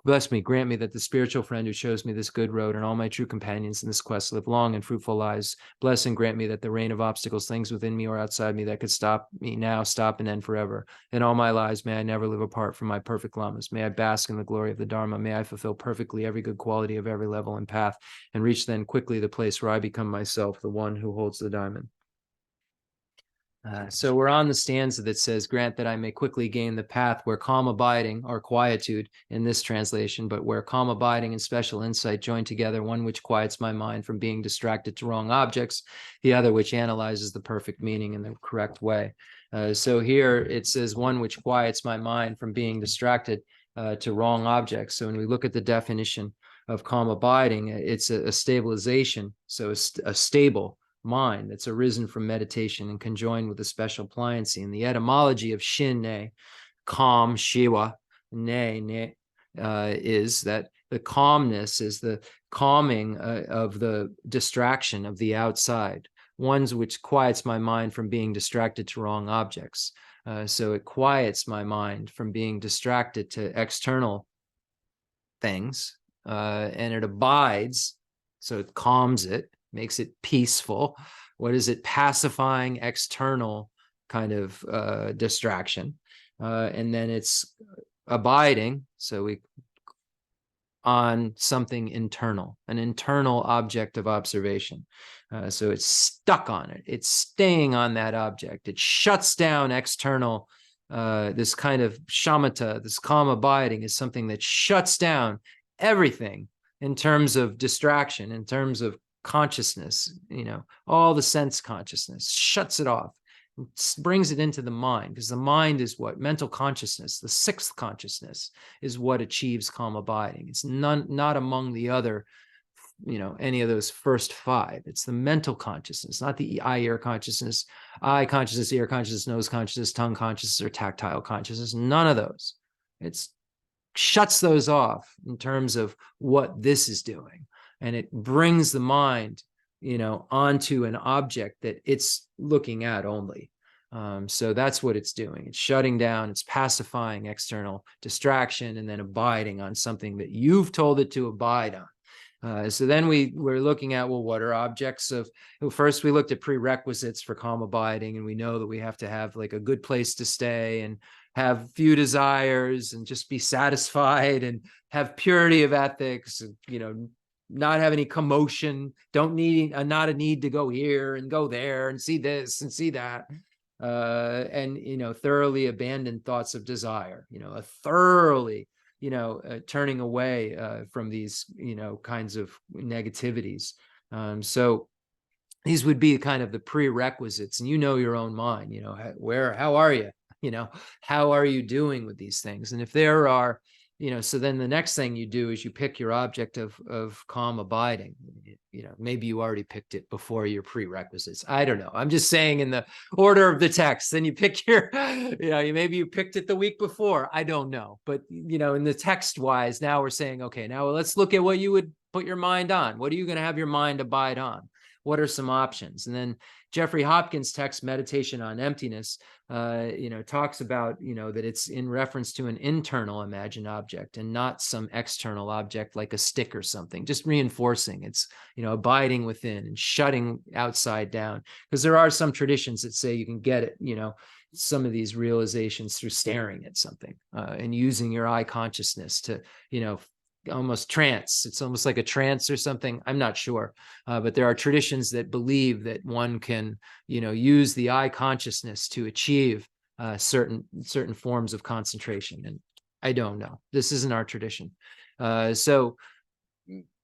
Bless me, grant me that the spiritual friend who shows me this good road and all my true companions in this quest live long and fruitful lives. Bless and grant me that the rain of obstacles, things within me or outside me that could stop me now, stop and end forever. In all my lives, may I never live apart from my perfect lamas. May I bask in the glory of the Dharma. May I fulfill perfectly every good quality of every level and path, and reach then quickly the place where I become myself, the one who holds the diamond. So we're on the stanza that says, grant that I may quickly gain the path where calm abiding, or quietude in this translation, but where calm abiding and special insight join together, one which quiets my mind from being distracted to wrong objects, the other which analyzes the perfect meaning in the correct way. So here it says one which quiets my mind from being distracted to wrong objects. So when we look at the definition of calm abiding, it's a stabilization, so a stable mind that's arisen from meditation and conjoined with a special pliancy. And the etymology of shin, ne, calm, shiva, ne, is that the calmness is the calming of the distraction of the outside, ones which quiets my mind from being distracted to wrong objects. So it quiets my mind from being distracted to external things, and it abides, so it calms it, makes it peaceful. What is it? Pacifying external kind of distraction, and then it's abiding, so we on something internal, an internal object of observation. So it's stuck on it. It's staying on that object. It shuts down external. This kind of shamatha, this calm abiding, is something that shuts down everything in terms of distraction, in terms of consciousness, all the sense consciousness, shuts it off, brings it into the mind, because the mind is what? Mental consciousness, the sixth consciousness, is what achieves calm abiding. It's not among the other, any of those first five. It's the mental consciousness, not the eye consciousness, ear consciousness, nose consciousness, tongue consciousness, or tactile consciousness. None of those. It shuts those off in terms of what this is doing. And it brings the mind onto an object that it's looking at only. So that's what it's doing. It's shutting down, it's pacifying external distraction, and then abiding on something that you've told it to abide on. So then we're looking at, well, what are objects of, first we looked at prerequisites for calm abiding, and we know that we have to have like a good place to stay and have few desires and just be satisfied and have purity of ethics, not have any commotion, not a need to go here and go there and see this and see that, and thoroughly abandon thoughts of desire, a thoroughly turning away from these kinds of negativities. So these would be kind of the prerequisites, and your own mind, how are you, how are you doing with these things? And if there are, so then the next thing you do is you pick your object of calm abiding. Maybe you already picked it before your prerequisites. I don't know. I'm just saying in the order of the text. Then you pick your, maybe you picked it the week before. I don't know. But, in the text wise, now we're saying, okay, now let's look at what you would put your mind on. What are you going to have your mind abide on? What are some options? And then Jeffrey Hopkins' text, Meditation on Emptiness, talks about, that it's in reference to an internal imagined object and not some external object like a stick or something, just reinforcing it's, abiding within and shutting outside down. Because there are some traditions that say you can get it, some of these realizations through staring at something and using your eye consciousness to, almost trance. It's almost like a trance or something. I'm not sure. But there are traditions that believe that one can, use the eye consciousness to achieve certain forms of concentration. And I don't know. This isn't our tradition. So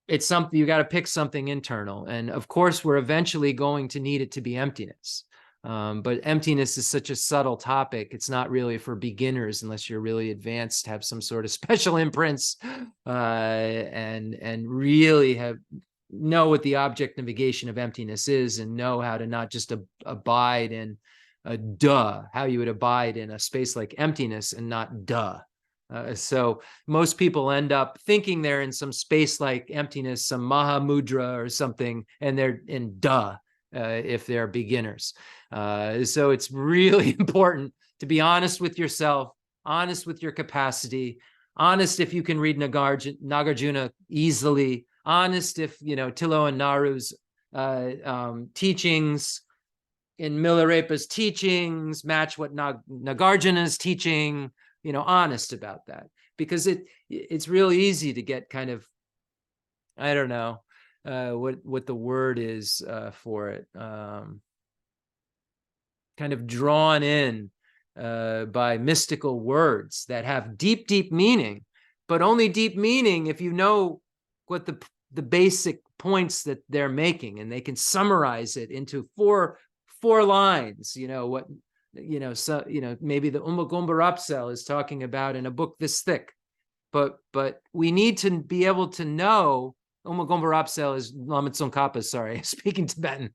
it's something, you got to pick something internal. And of course, we're eventually going to need it to be emptiness. But emptiness is such a subtle topic. It's not really for beginners unless you're really advanced, have some sort of special imprints, and really know what the object negation of emptiness is, and know how to not just abide in how you would abide in a space like emptiness and not so most people end up thinking they're in some space like emptiness, some Mahamudra or something, and they're in if they're beginners. So it's really important to be honest with yourself, honest with your capacity, honest if you can read Nagarjuna easily, honest if, Tilo and Naru's teachings in Milarepa's teachings match what Nagarjuna's teaching, honest about that. Because it's really easy to get kind of, I don't know, what the word is for it, kind of drawn in by mystical words that have deep, deep meaning, but only deep meaning if you know what the basic points that they're making, and they can summarize it into four lines. What so maybe the Umagomba Rapsel is talking about in a book this thick, but we need to be able to know. Umagomba Rapsel is Lama Tsongkhapa, sorry, speaking Tibetan,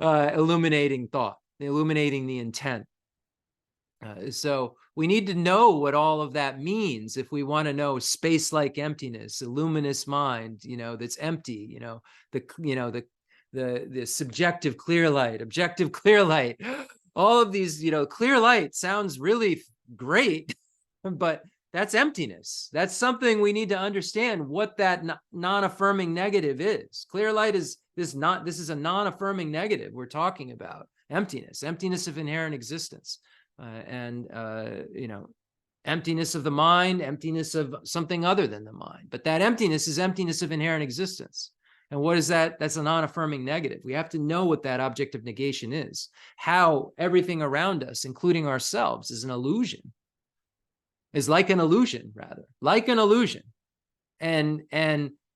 illuminating thought, illuminating the intent. So we need to know what all of that means if we want to know space-like emptiness, a luminous mind, that's empty, the subjective clear light, objective clear light, all of these, clear light sounds really great, but that's emptiness. That's something we need to understand what that non-affirming negative is. Clear light is this is a non-affirming negative we're talking about. Emptiness of inherent existence. Emptiness of the mind, emptiness of something other than the mind. But that emptiness is emptiness of inherent existence. And what is that? That's a non-affirming negative. We have to know what that object of negation is, how everything around us, including ourselves, is an illusion, is like an illusion, rather, like an illusion. And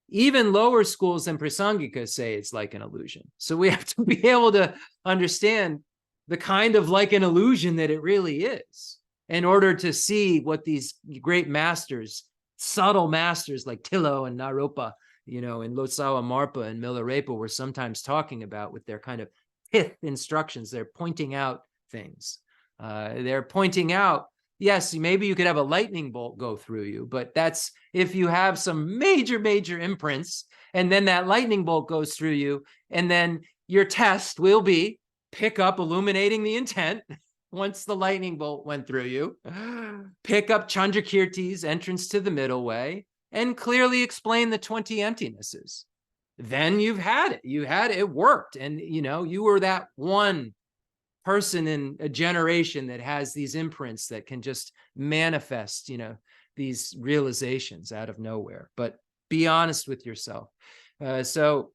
even lower schools than Prasangika say it's like an illusion. So we have to be able to understand the kind of like an illusion that it really is, in order to see what these great masters, subtle masters like Tillo and Naropa, and Lotsawa Marpa and Milarepa were sometimes talking about with their kind of pith instructions. They're pointing out things. They're pointing out, yes, maybe you could have a lightning bolt go through you, but that's if you have some major, major imprints, and then that lightning bolt goes through you, and then your test will be pick up illuminating the intent once the lightning bolt went through you, pick up Chandrakirti's entrance to the middle way, and clearly explain the 20 emptinesses. Then you've had it. It worked. And, you were that one person in a generation that has these imprints that can just manifest, these realizations out of nowhere. But be honest with yourself. So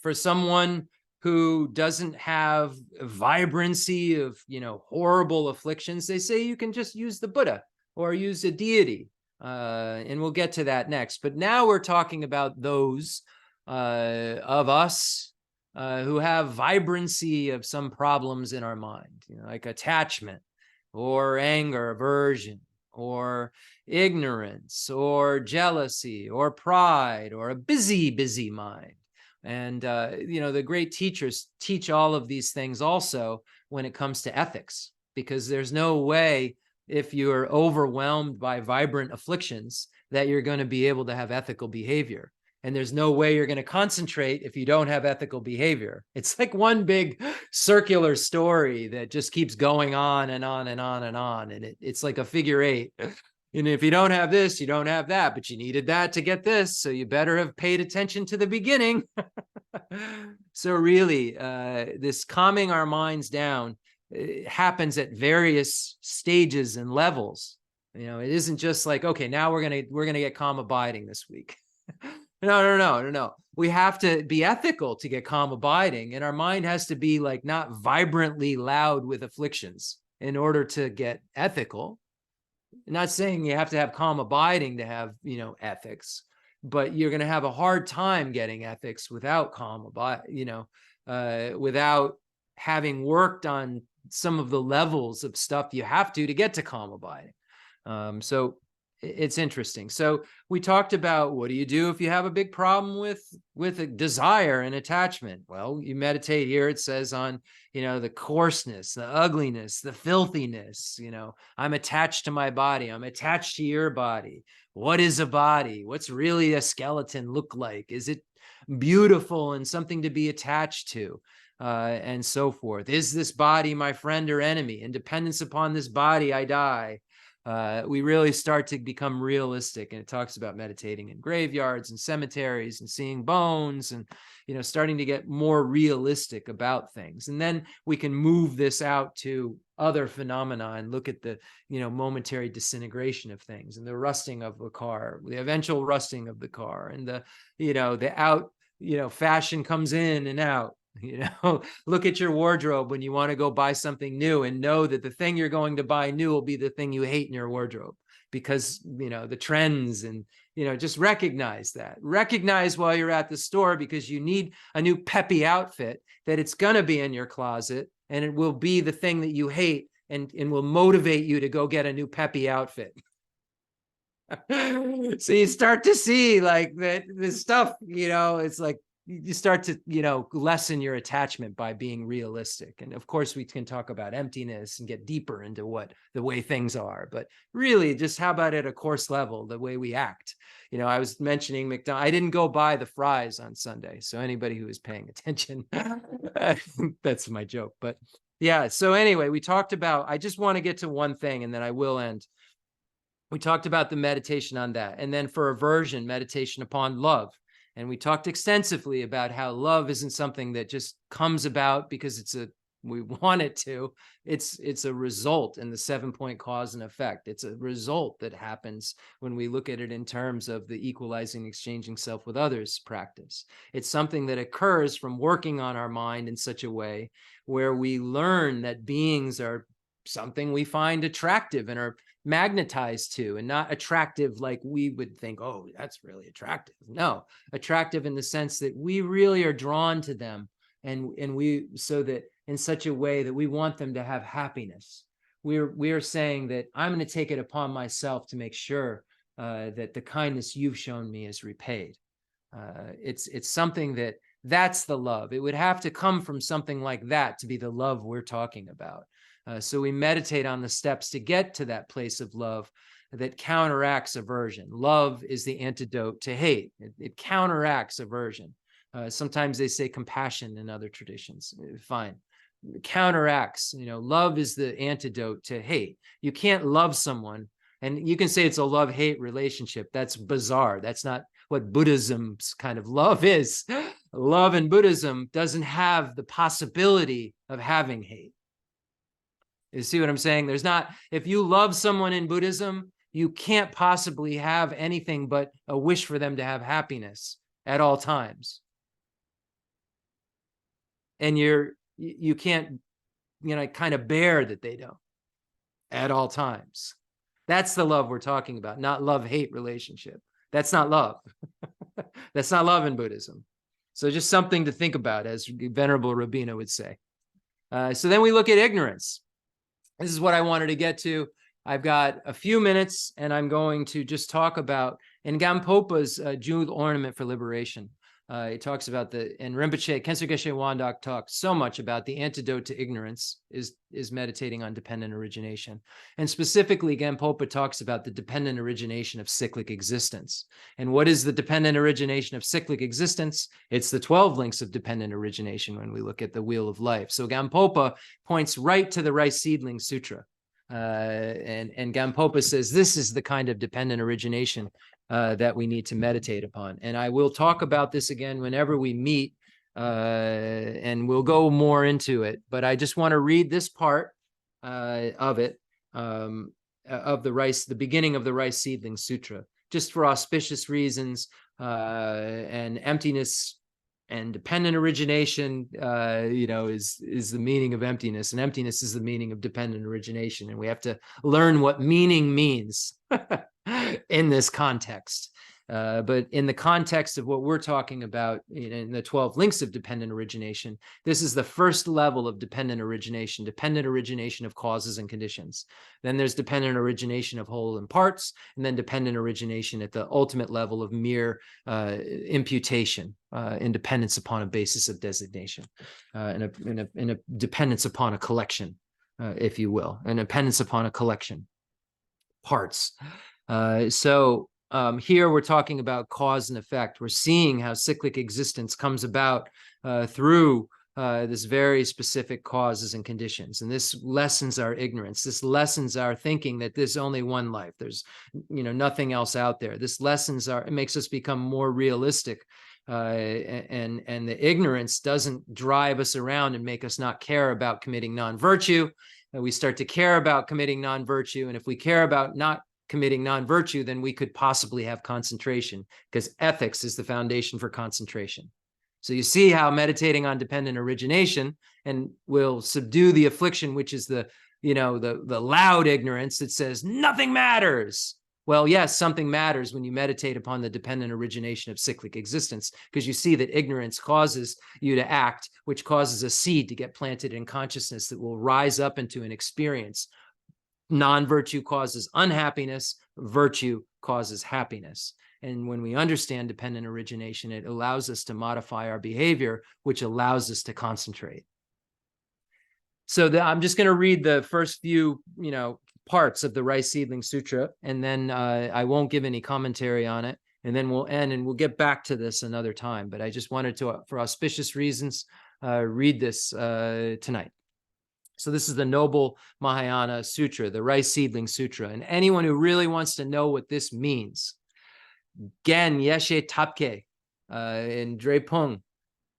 for someone who doesn't have vibrancy of, horrible afflictions, they say you can just use the Buddha or use a deity. And we'll get to that next. But now we're talking about those of us who have vibrancy of some problems in our mind, like attachment or anger, aversion, or ignorance, or jealousy, or pride, or a busy mind. And, the great teachers teach all of these things also when it comes to ethics, because there's no way, if you're overwhelmed by vibrant afflictions, that you're going to be able to have ethical behavior. And there's no way you're going to concentrate if you don't have ethical behavior. It's like one big circular story that just keeps going on and on and on and on. And it's like a figure eight. And if you don't have this, you don't have that, but you needed that to get this. So you better have paid attention to the beginning. So really, this calming our minds down happens at various stages and levels. It isn't just like, okay, now we're gonna get calm abiding this week. No. We have to be ethical to get calm abiding, and our mind has to be like not vibrantly loud with afflictions in order to get ethical. I'm not saying you have to have calm abiding to have, ethics, but you're going to have a hard time getting ethics without calm abiding, without having worked on some of the levels of stuff you have to get to calm abiding. So it's interesting. So we talked about, what do you do if you have a big problem with a desire and attachment? Well, you meditate here. It says on, the coarseness, the ugliness, the filthiness, I'm attached to my body. I'm attached to your body. What is a body? What's really a skeleton look like? Is it beautiful and something to be attached to? And so forth. Is this body my friend or enemy? In dependence upon this body, I die. We really start to become realistic, and it talks about meditating in graveyards and cemeteries and seeing bones and, starting to get more realistic about things. And then we can move this out to other phenomena and look at the, momentary disintegration of things and the rusting of the car, the eventual rusting of the car, and the out, fashion comes in and out. Look at your wardrobe when you want to go buy something new, and know that the thing you're going to buy new will be the thing you hate in your wardrobe, because, the trends, and, just recognize while you're at the store, because you need a new peppy outfit, that it's going to be in your closet, and it will be the thing that you hate, and will motivate you to go get a new peppy outfit. So you start to see like that this stuff, it's like, you start to, lessen your attachment by being realistic. And of course, we can talk about emptiness and get deeper into what the way things are. But really, just how about at a course level, the way we act? I was mentioning McDonald's. I didn't go buy the fries on Sunday. So anybody who is paying attention, that's my joke. But yeah. So anyway, we talked about, I just want to get to one thing and then I will end. We talked about the meditation on that. And then for aversion, meditation upon love. And we talked extensively about how love isn't something that just comes about because we want it to. It's a result in the 7-point cause and effect. It's a result that happens when we look at it in terms of the equalizing, exchanging self with others practice. It's something that occurs from working on our mind in such a way where we learn that beings are something we find attractive and are magnetized to, and not attractive like we would think, oh, that's really attractive. No, attractive in the sense that we really are drawn to them, and we, so that in such a way that we want them to have happiness. We're saying that I'm going to take it upon myself to make sure that the kindness you've shown me is repaid. It's something that's the love. It would have to come from something like that to be the love we're talking about. So we meditate on the steps to get to that place of love that counteracts aversion. Love is the antidote to hate. It counteracts aversion. Sometimes they say compassion in other traditions. Fine. Counteracts, love is the antidote to hate. You can't love someone, and you can say it's a love-hate relationship. That's bizarre. That's not what Buddhism's kind of love is. Love in Buddhism doesn't have the possibility of having hate. You see what I'm saying? There's not, if you love someone in Buddhism, you can't possibly have anything but a wish for them to have happiness at all times. And you can't, kind of bear that they don't at all times. That's the love we're talking about, not love-hate relationship. That's not love. That's not love in Buddhism. So just something to think about, as Venerable Rabina would say. So then we look at ignorance. This is what I wanted to get to. I've got a few minutes, and I'm going to just talk about, in Gampopa's Jewel Ornament for Liberation, it talks about and Rinpoche, Khenso Geshe Wandak talks so much about the antidote to ignorance is meditating on dependent origination. And specifically, Gampopa talks about the dependent origination of cyclic existence. And what is the dependent origination of cyclic existence? It's the 12 links of dependent origination when we look at the Wheel of Life. So Gampopa points right to the Rice Seedling Sutra. And Gampopa says this is the kind of dependent origination that we need to meditate upon. And I will talk about this again whenever we meet, and we'll go more into it. But I just want to read this part of it, of the beginning of the Rice Seedling Sutra, just for auspicious reasons, and emptiness and dependent origination, is the meaning of emptiness, and emptiness is the meaning of dependent origination. And we have to learn what meaning means in this context. But in the context of what we're talking about in the 12 links of dependent origination, this is the first level of dependent origination of causes and conditions. Then there's dependent origination of whole and parts, and then dependent origination at the ultimate level of mere imputation, independence upon a basis of designation, and a dependence upon a collection, if you will, an dependence upon a collection, parts. Here we're talking about cause and effect. We're seeing how cyclic existence comes about through this very specific causes and conditions. And this lessens our ignorance. This lessens our thinking that there's only one life. There's, nothing else out there. This it makes us become more realistic. And the ignorance doesn't drive us around and make us not care about committing non-virtue. We start to care about committing non-virtue. And if we care about not committing non-virtue, then we could possibly have concentration, because ethics is the foundation for concentration. So you see how meditating on dependent origination and will subdue the affliction, which is the loud ignorance that says nothing matters. Well, yes, something matters when you meditate upon the dependent origination of cyclic existence, because you see that ignorance causes you to act, which causes a seed to get planted in consciousness that will rise up into an experience. Non-virtue causes unhappiness, virtue causes happiness. And when we understand dependent origination, it allows us to modify our behavior, which allows us to concentrate. So I'm just going to read the first few, parts of the Rice Seedling Sutra, and then I won't give any commentary on it. And then we'll end, and we'll get back to this another time. But I just wanted to, for auspicious reasons, read this tonight. So this is the Noble Mahayana Sutra, the Rice Seedling Sutra. And anyone who really wants to know what this means, Gen Yeshe Tapke in Drepung,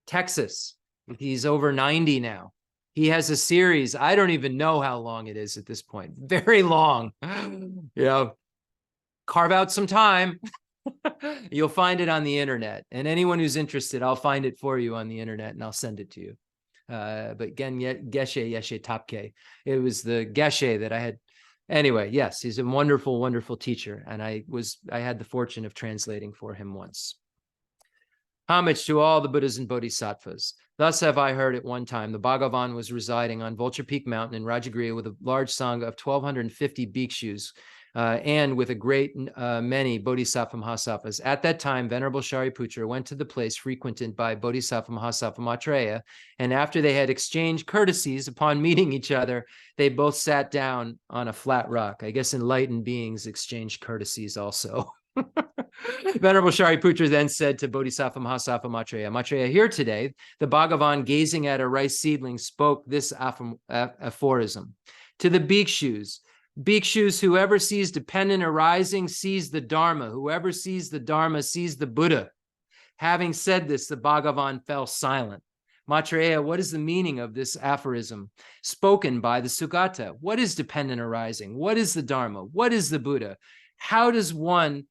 Texas. He's over 90 now. He has a series. I don't even know how long it is at this point. Very long. Carve out some time. You'll find it on the internet. And anyone who's interested, I'll find it for you on the internet and I'll send it to you. But Gen Geshe Yeshe Tapke. It was the Geshe that I had. Anyway, yes, he's a wonderful, wonderful teacher. And I had the fortune of translating for him once. Homage to all the Buddhas and Bodhisattvas. Thus have I heard at one time, the Bhagavan was residing on Vulture Peak Mountain in Rajagriha with a large sangha of 1,250 bhikshus and with a great many Bodhisattva Mahasattvas. At that time, Venerable Shariputra went to the place frequented by Bodhisattva Mahasattva Maitreya, and after they had exchanged courtesies upon meeting each other, they both sat down on a flat rock. I guess enlightened beings exchange courtesies also. Venerable Shariputra then said to Bodhisattva Mahasattva Maitreya, Maitreya, here today, the Bhagavan, gazing at a rice seedling, spoke this aphorism. To the bhikshus, whoever sees dependent arising sees the Dharma. Whoever sees the Dharma sees the Buddha. Having said this, the Bhagavan fell silent. Maitreya, what is the meaning of this aphorism spoken by the Sugata? What is dependent arising? What is the Dharma? What is the Buddha? How does one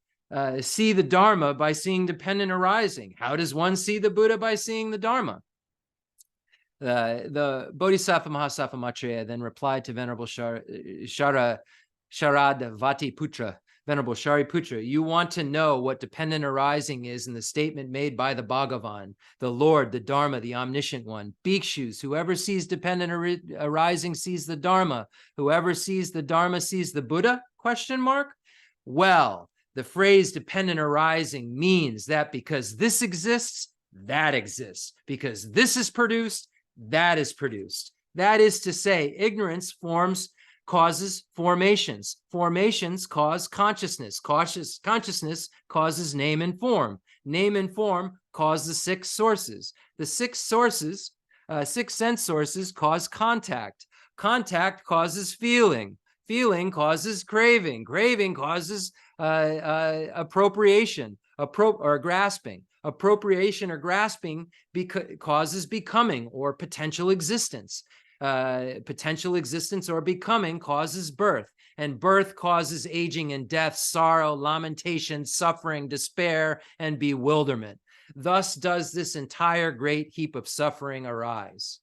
see the Dharma by seeing dependent arising? How does one see the Buddha by seeing the Dharma? The Bodhisattva Mahasattva Maitreya then replied to Venerable Sharadvati Putra, Venerable Shariputra, you want to know what dependent arising is in the statement made by the Bhagavan, the Lord, the Dharma, the Omniscient One. Bhikshus, whoever sees dependent arising sees the Dharma. Whoever sees the Dharma sees the Buddha? ? Well, the phrase dependent arising means that because this exists, that exists. Because this is produced, that is produced. That is to say, ignorance causes formations. Formations cause consciousness. Consciousness causes name and form. Name and form cause the six sources. The six sense sources cause contact. Contact causes feeling. Feeling causes craving. Craving causes appropriation or grasping. Appropriation or grasping causes becoming or potential existence. Potential existence or becoming causes birth, and birth causes aging and death, sorrow, lamentation, suffering, despair, and bewilderment. Thus does this entire great heap of suffering arise.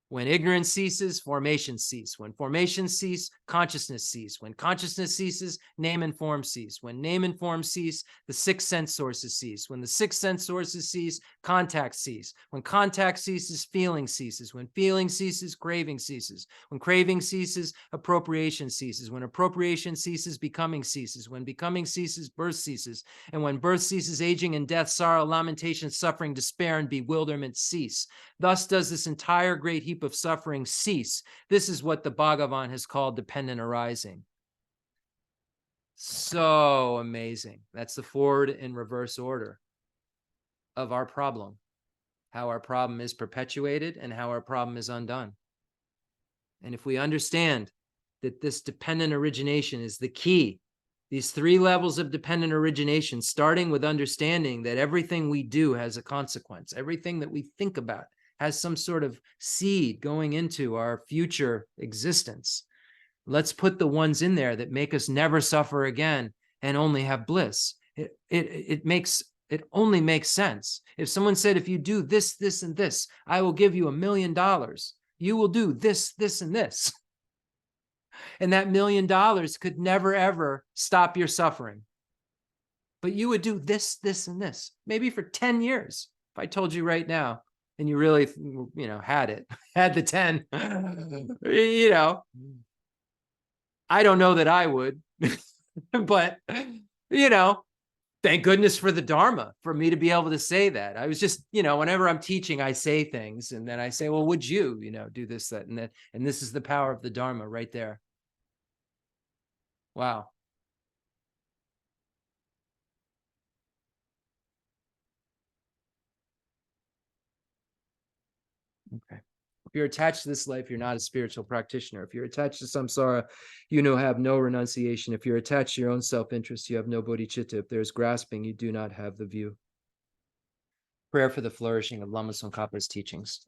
When ignorance ceases, formation cease. When formation cease, consciousness cease. When consciousness ceases, name and form cease. When name and form cease, the six sense sources cease. When the six sense sources cease, contact cease. When contact ceases, feeling ceases. When feeling ceases, craving ceases. When craving ceases, appropriation ceases. When appropriation ceases, becoming ceases. When becoming ceases, birth ceases. And when birth ceases, aging and death, sorrow, lamentation, suffering, despair, and bewilderment cease. Thus does this entire great heap of suffering cease. This is what the Bhagavan has called dependent arising. So amazing. That's the forward and reverse order of our problem. How our problem is perpetuated and how our problem is undone. And if we understand that this dependent origination is the key, these three levels of dependent origination, starting with understanding that everything we do has a consequence, everything that we think about has some sort of seed going into our future existence. Let's put the ones in there that make us never suffer again and only have bliss. It only makes sense. If someone said, if you do this, this, and this, I will give you $1 million. You will do this, this, and this. And that $1 million could never, ever stop your suffering. But you would do this, this, and this, maybe for 10 years. If I told you right now, and you really, had the 10, I don't know that I would, but you know, thank goodness for the Dharma for me to be able to say that. I was just, whenever I'm teaching, I say things and then I say, well, would you, do this, that, and that. And this is the power of the Dharma right there. Wow. Okay. If you're attached to this life, you're not a spiritual practitioner. If you're attached to samsara, have no renunciation. If you're attached to your own self-interest, you have no bodhicitta. If there's grasping, you do not have the view. Prayer for the flourishing of Lama Tsongkhapa's teachings.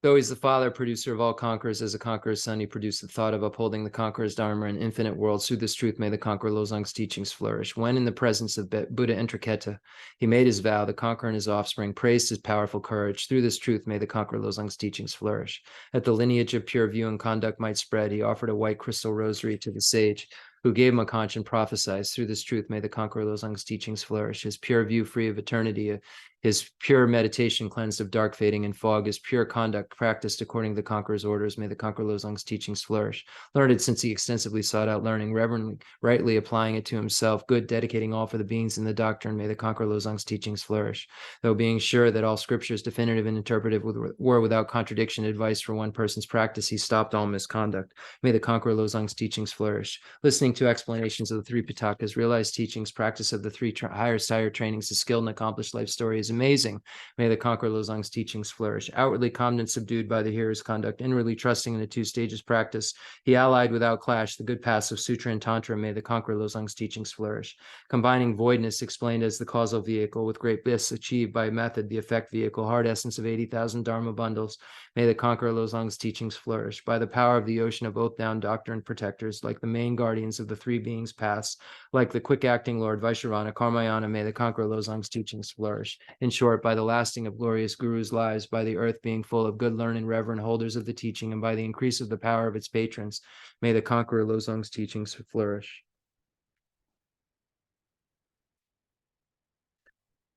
Though he's the father, producer of all conquerors, as a conqueror's son, he produced the thought of upholding the conqueror's Dharma in infinite worlds. Through this truth, may the conqueror Lozang's teachings flourish. When in the presence of Buddha Entraketa, he made his vow, the conqueror and his offspring praised his powerful courage. Through this truth, may the conqueror Lozang's teachings flourish. That the lineage of pure view and conduct might spread, he offered a white crystal rosary to the sage, who gave him a conch and prophesied. Through this truth, may the conqueror Lozang's teachings flourish. His pure view free of eternity, his pure meditation cleansed of dark fading and fog, his pure conduct practiced according to the conqueror's orders. May the conqueror Lozang's teachings flourish. Learned since he extensively sought out learning, reverently, rightly applying it to himself, good, dedicating all for the beings in the doctrine. May the conqueror Lozang's teachings flourish. Though being sure that all scriptures, definitive and interpretive, were without contradiction advice for one person's practice, he stopped all misconduct. May the conqueror Lozang's teachings flourish. Listening to explanations of the three Pitakas, realized teachings, practice of the three higher trainings, the skilled and accomplished life story is amazing. May the conqueror Lozang's teachings flourish. Outwardly calm and subdued by the hearer's conduct, inwardly trusting in the two stages practice, he allied without clash the good paths of Sutra and Tantra. May the conqueror Lozang's teachings flourish. Combining voidness explained as the causal vehicle with great bliss achieved by method, the effect vehicle, hard essence of 80,000 Dharma bundles. May the conqueror Lozang's teachings flourish. By the power of the ocean of oath down doctrine protectors, like the main guardians of the three beings past, like the quick-acting Lord Vaisharana, Karmayana, may the conqueror Lozang's teachings flourish. In short, by the lasting of glorious gurus' lives, by the earth being full of good, learned, and reverent holders of the teaching, and by the increase of the power of its patrons, may the conqueror Lozang's teachings flourish.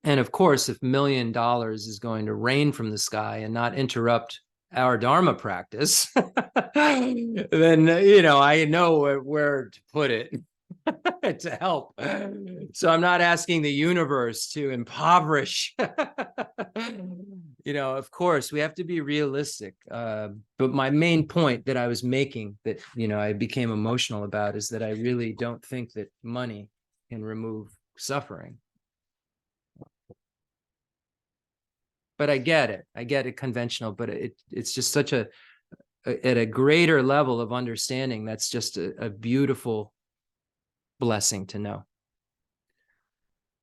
And of course, if $1 million is going to rain from the sky and not interrupt our Dharma practice, then, I know where to put it to help. So I'm not asking the universe to impoverish. Of course, we have to be realistic. But my main point that I was making that, I became emotional about is that I really don't think that money can remove suffering. But I get it conventional, but it's just such at a greater level of understanding. That's just a beautiful blessing to know.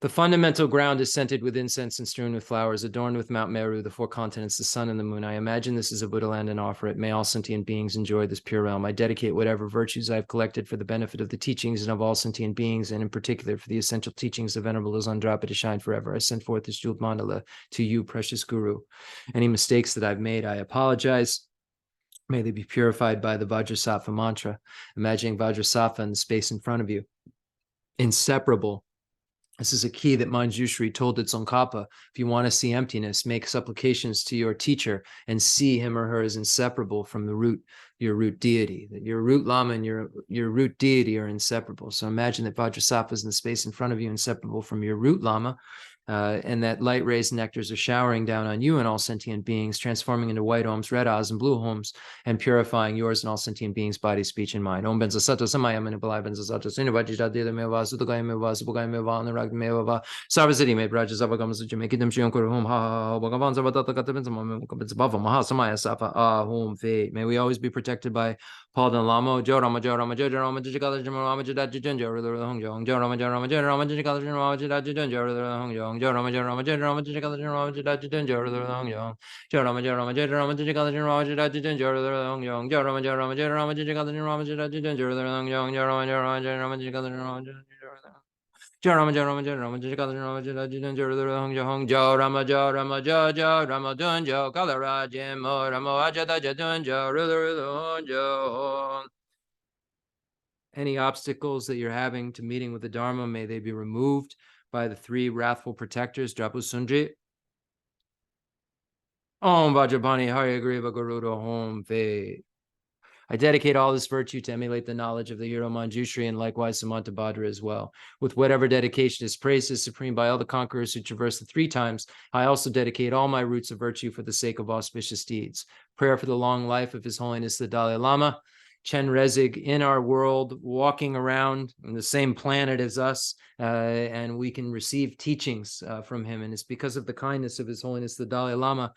The fundamental ground is scented with incense and strewn with flowers, adorned with Mount Meru, the four continents, the sun and the moon. I imagine this is a Buddha land and offer it. May all sentient beings enjoy this pure realm. I dedicate whatever virtues I've collected for the benefit of the teachings and of all sentient beings, and in particular for the essential teachings of Venerable Lozandrapa to shine forever. I send forth this jeweled mandala to you, precious Guru. Any mistakes that I've made, I apologize. May they be purified by the Vajrasattva mantra, imagining Vajrasattva in the space in front of you. Inseparable. This is a key that Manjushri told to Tsongkhapa. If you want to see emptiness, make supplications to your teacher and see him or her as inseparable from your root deity. That your root lama and your root deity are inseparable. So imagine that Vajrasattva is in the space in front of you, inseparable from your root lama, and that light rays and nectars are showering down on you and all sentient beings, transforming into white homes, red ahs, and blue homes, and purifying yours and all sentient beings' body, speech, and mind. Om benza sato samaya manipalai benza sato sinivajita dida meva sudagaya meva subugaya meva anurag meva sarvasiti me braja zavagam sujamakidam shion kuru hum ha bhagavan zavadata kata benza benza bhava maha samaya safa hum fate. May we always be protected by Paul Dan Lamo, Jo Rama, Jo Rama, Jo Rama, Jigala, Jim Rama, Jida, Jin, Jo Hong Jong, Jo Rama, Jo Rama, Jo Rama, Jigala, Jim Rama, Jida, Jin, Jo Hong Jong, Jo Rama, Jo Rama, Jo Rama, Jigala, Jim Rama, Jida, Jin, Jo Hong Jong, Jo Rama, Jo Rama, Jo Rama, Jigala, Jim Rama, Jida, Jin, Jo Hong Jong, Jo Rama, Jo Rama, Jo Rama, Jigala, Jim Rama, Jida, Jin, Jo Hong Jong, Jo Rama, Jo Rama, Jo Rama, Jigala, Jim Rama, Jida, Jorama Jorama Jorama Jigala Jorama Jida Jidan Jorama Hong Jong Jorama Jorama Jo Rama Dunjo Kalara Jimo Ramo Ajada Jadun Jo Ruler Jo Any obstacles that you're having to meeting with the Dharma, may they be removed by the three wrathful protectors, Drapu Sunji. Om Vajrapani Haryagriva Garuda Om Ve. I dedicate all this virtue to emulate the knowledge of the hero Manjushri and likewise Samantabhadra as well. With whatever dedication is praised as supreme by all the conquerors who traverse the three times, I also dedicate all my roots of virtue for the sake of auspicious deeds. Prayer for the long life of His Holiness the Dalai Lama, Chen Rezig in our world, walking around on the same planet as us, and we can receive teachings from him. And it's because of the kindness of His Holiness the Dalai Lama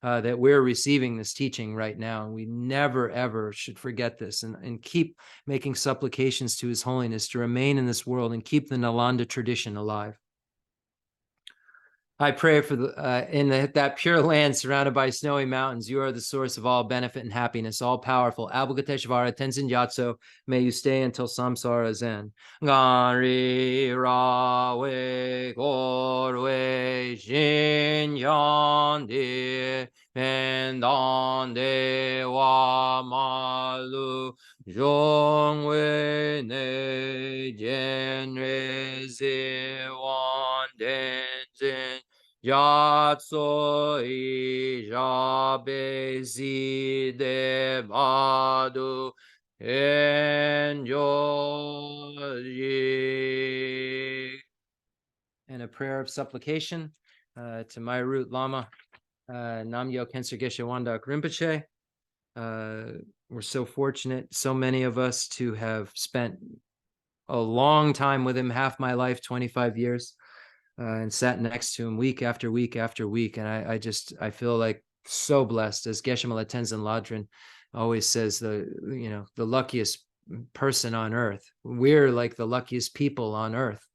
that we're receiving this teaching right now. And we never, ever should forget this and keep making supplications to His Holiness to remain in this world and keep the Nalanda tradition alive. I pray for that pure land surrounded by snowy mountains. You are the source of all benefit and happiness, all powerful. Avalokiteshvara Tenzin Gyatso, may you stay until samsara is end. Gari rawe gorwe shin yandi pendande wa malu zhongwe ne genre zi wan denzin Yatso Ijabezi de Badu Enjoy. And a prayer of supplication to my root Lama, Namyo Khyentse Geshe Wandak Rinpoche. We're so fortunate, so many of us, to have spent a long time with him, half my life, 25 years. And sat next to him week after week after week. And I feel like so blessed. As Geshe-Mala Tenzin Ladrin always says, the luckiest person on earth. We're like the luckiest people on earth.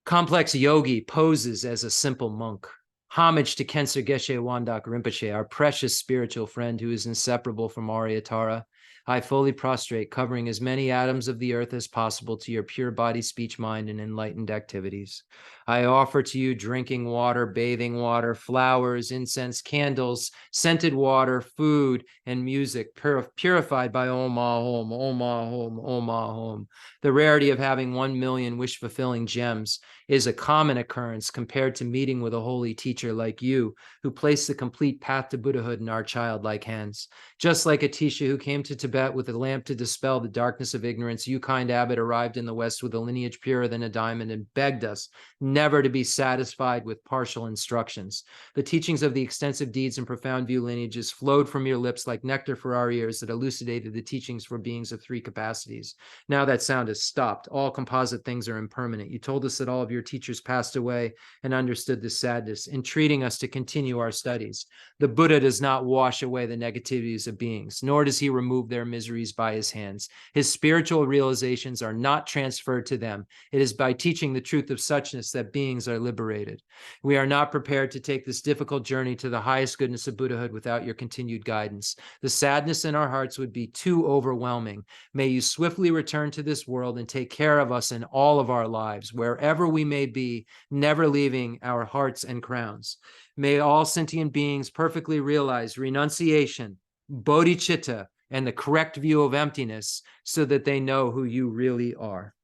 Complex yogi poses as a simple monk. Homage to Khyentse Geshe Wandak Rinpoche, our precious spiritual friend who is inseparable from Aryatara. I fully prostrate, covering as many atoms of the earth as possible to your pure body, speech, mind, and enlightened activities. I offer to you drinking water, bathing water, flowers, incense, candles, scented water, food, and music, purified by Om Ahom, Om Ahom, Om Ahom. The rarity of having 1 million wish-fulfilling gems is a common occurrence compared to meeting with a holy teacher like you, who placed the complete path to Buddhahood in our childlike hands. Just like Atisha, who came to Tibet with a lamp to dispel the darkness of ignorance, you, kind abbot, arrived in the West with a lineage purer than a diamond and begged us never to be satisfied with partial instructions. The teachings of the extensive deeds and profound view lineages flowed from your lips like nectar for our ears that elucidated the teachings for beings of three capacities. Now that sound has stopped. All composite things are impermanent. You told us that all of your teachers passed away and understood this sadness, entreating us to continue our studies. The Buddha does not wash away the negativities of beings, nor does he remove their miseries by his hands. His spiritual realizations are not transferred to them. It is by teaching the truth of suchness that beings are liberated. We are not prepared to take this difficult journey to the highest goodness of Buddhahood without your continued guidance. The sadness in our hearts would be too overwhelming. May you swiftly return to this world and take care of us in all of our lives, wherever we may be, never leaving our hearts and crowns. May all sentient beings perfectly realize renunciation, bodhicitta, and the correct view of emptiness so that they know who you really are.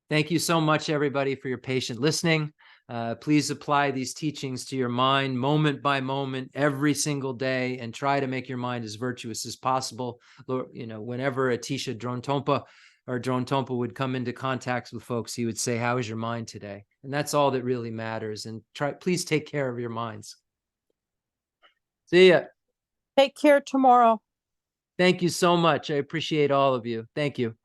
Thank you so much, everybody, for your patient listening. Please apply these teachings to your mind moment by moment, every single day, and try to make your mind as virtuous as possible. Whenever Atisha Drontompa or Drontompa would come into contact with folks, he would say, "How is your mind today?" And that's all that really matters. And please take care of your minds. See ya. Take care tomorrow. Thank you so much. I appreciate all of you. Thank you.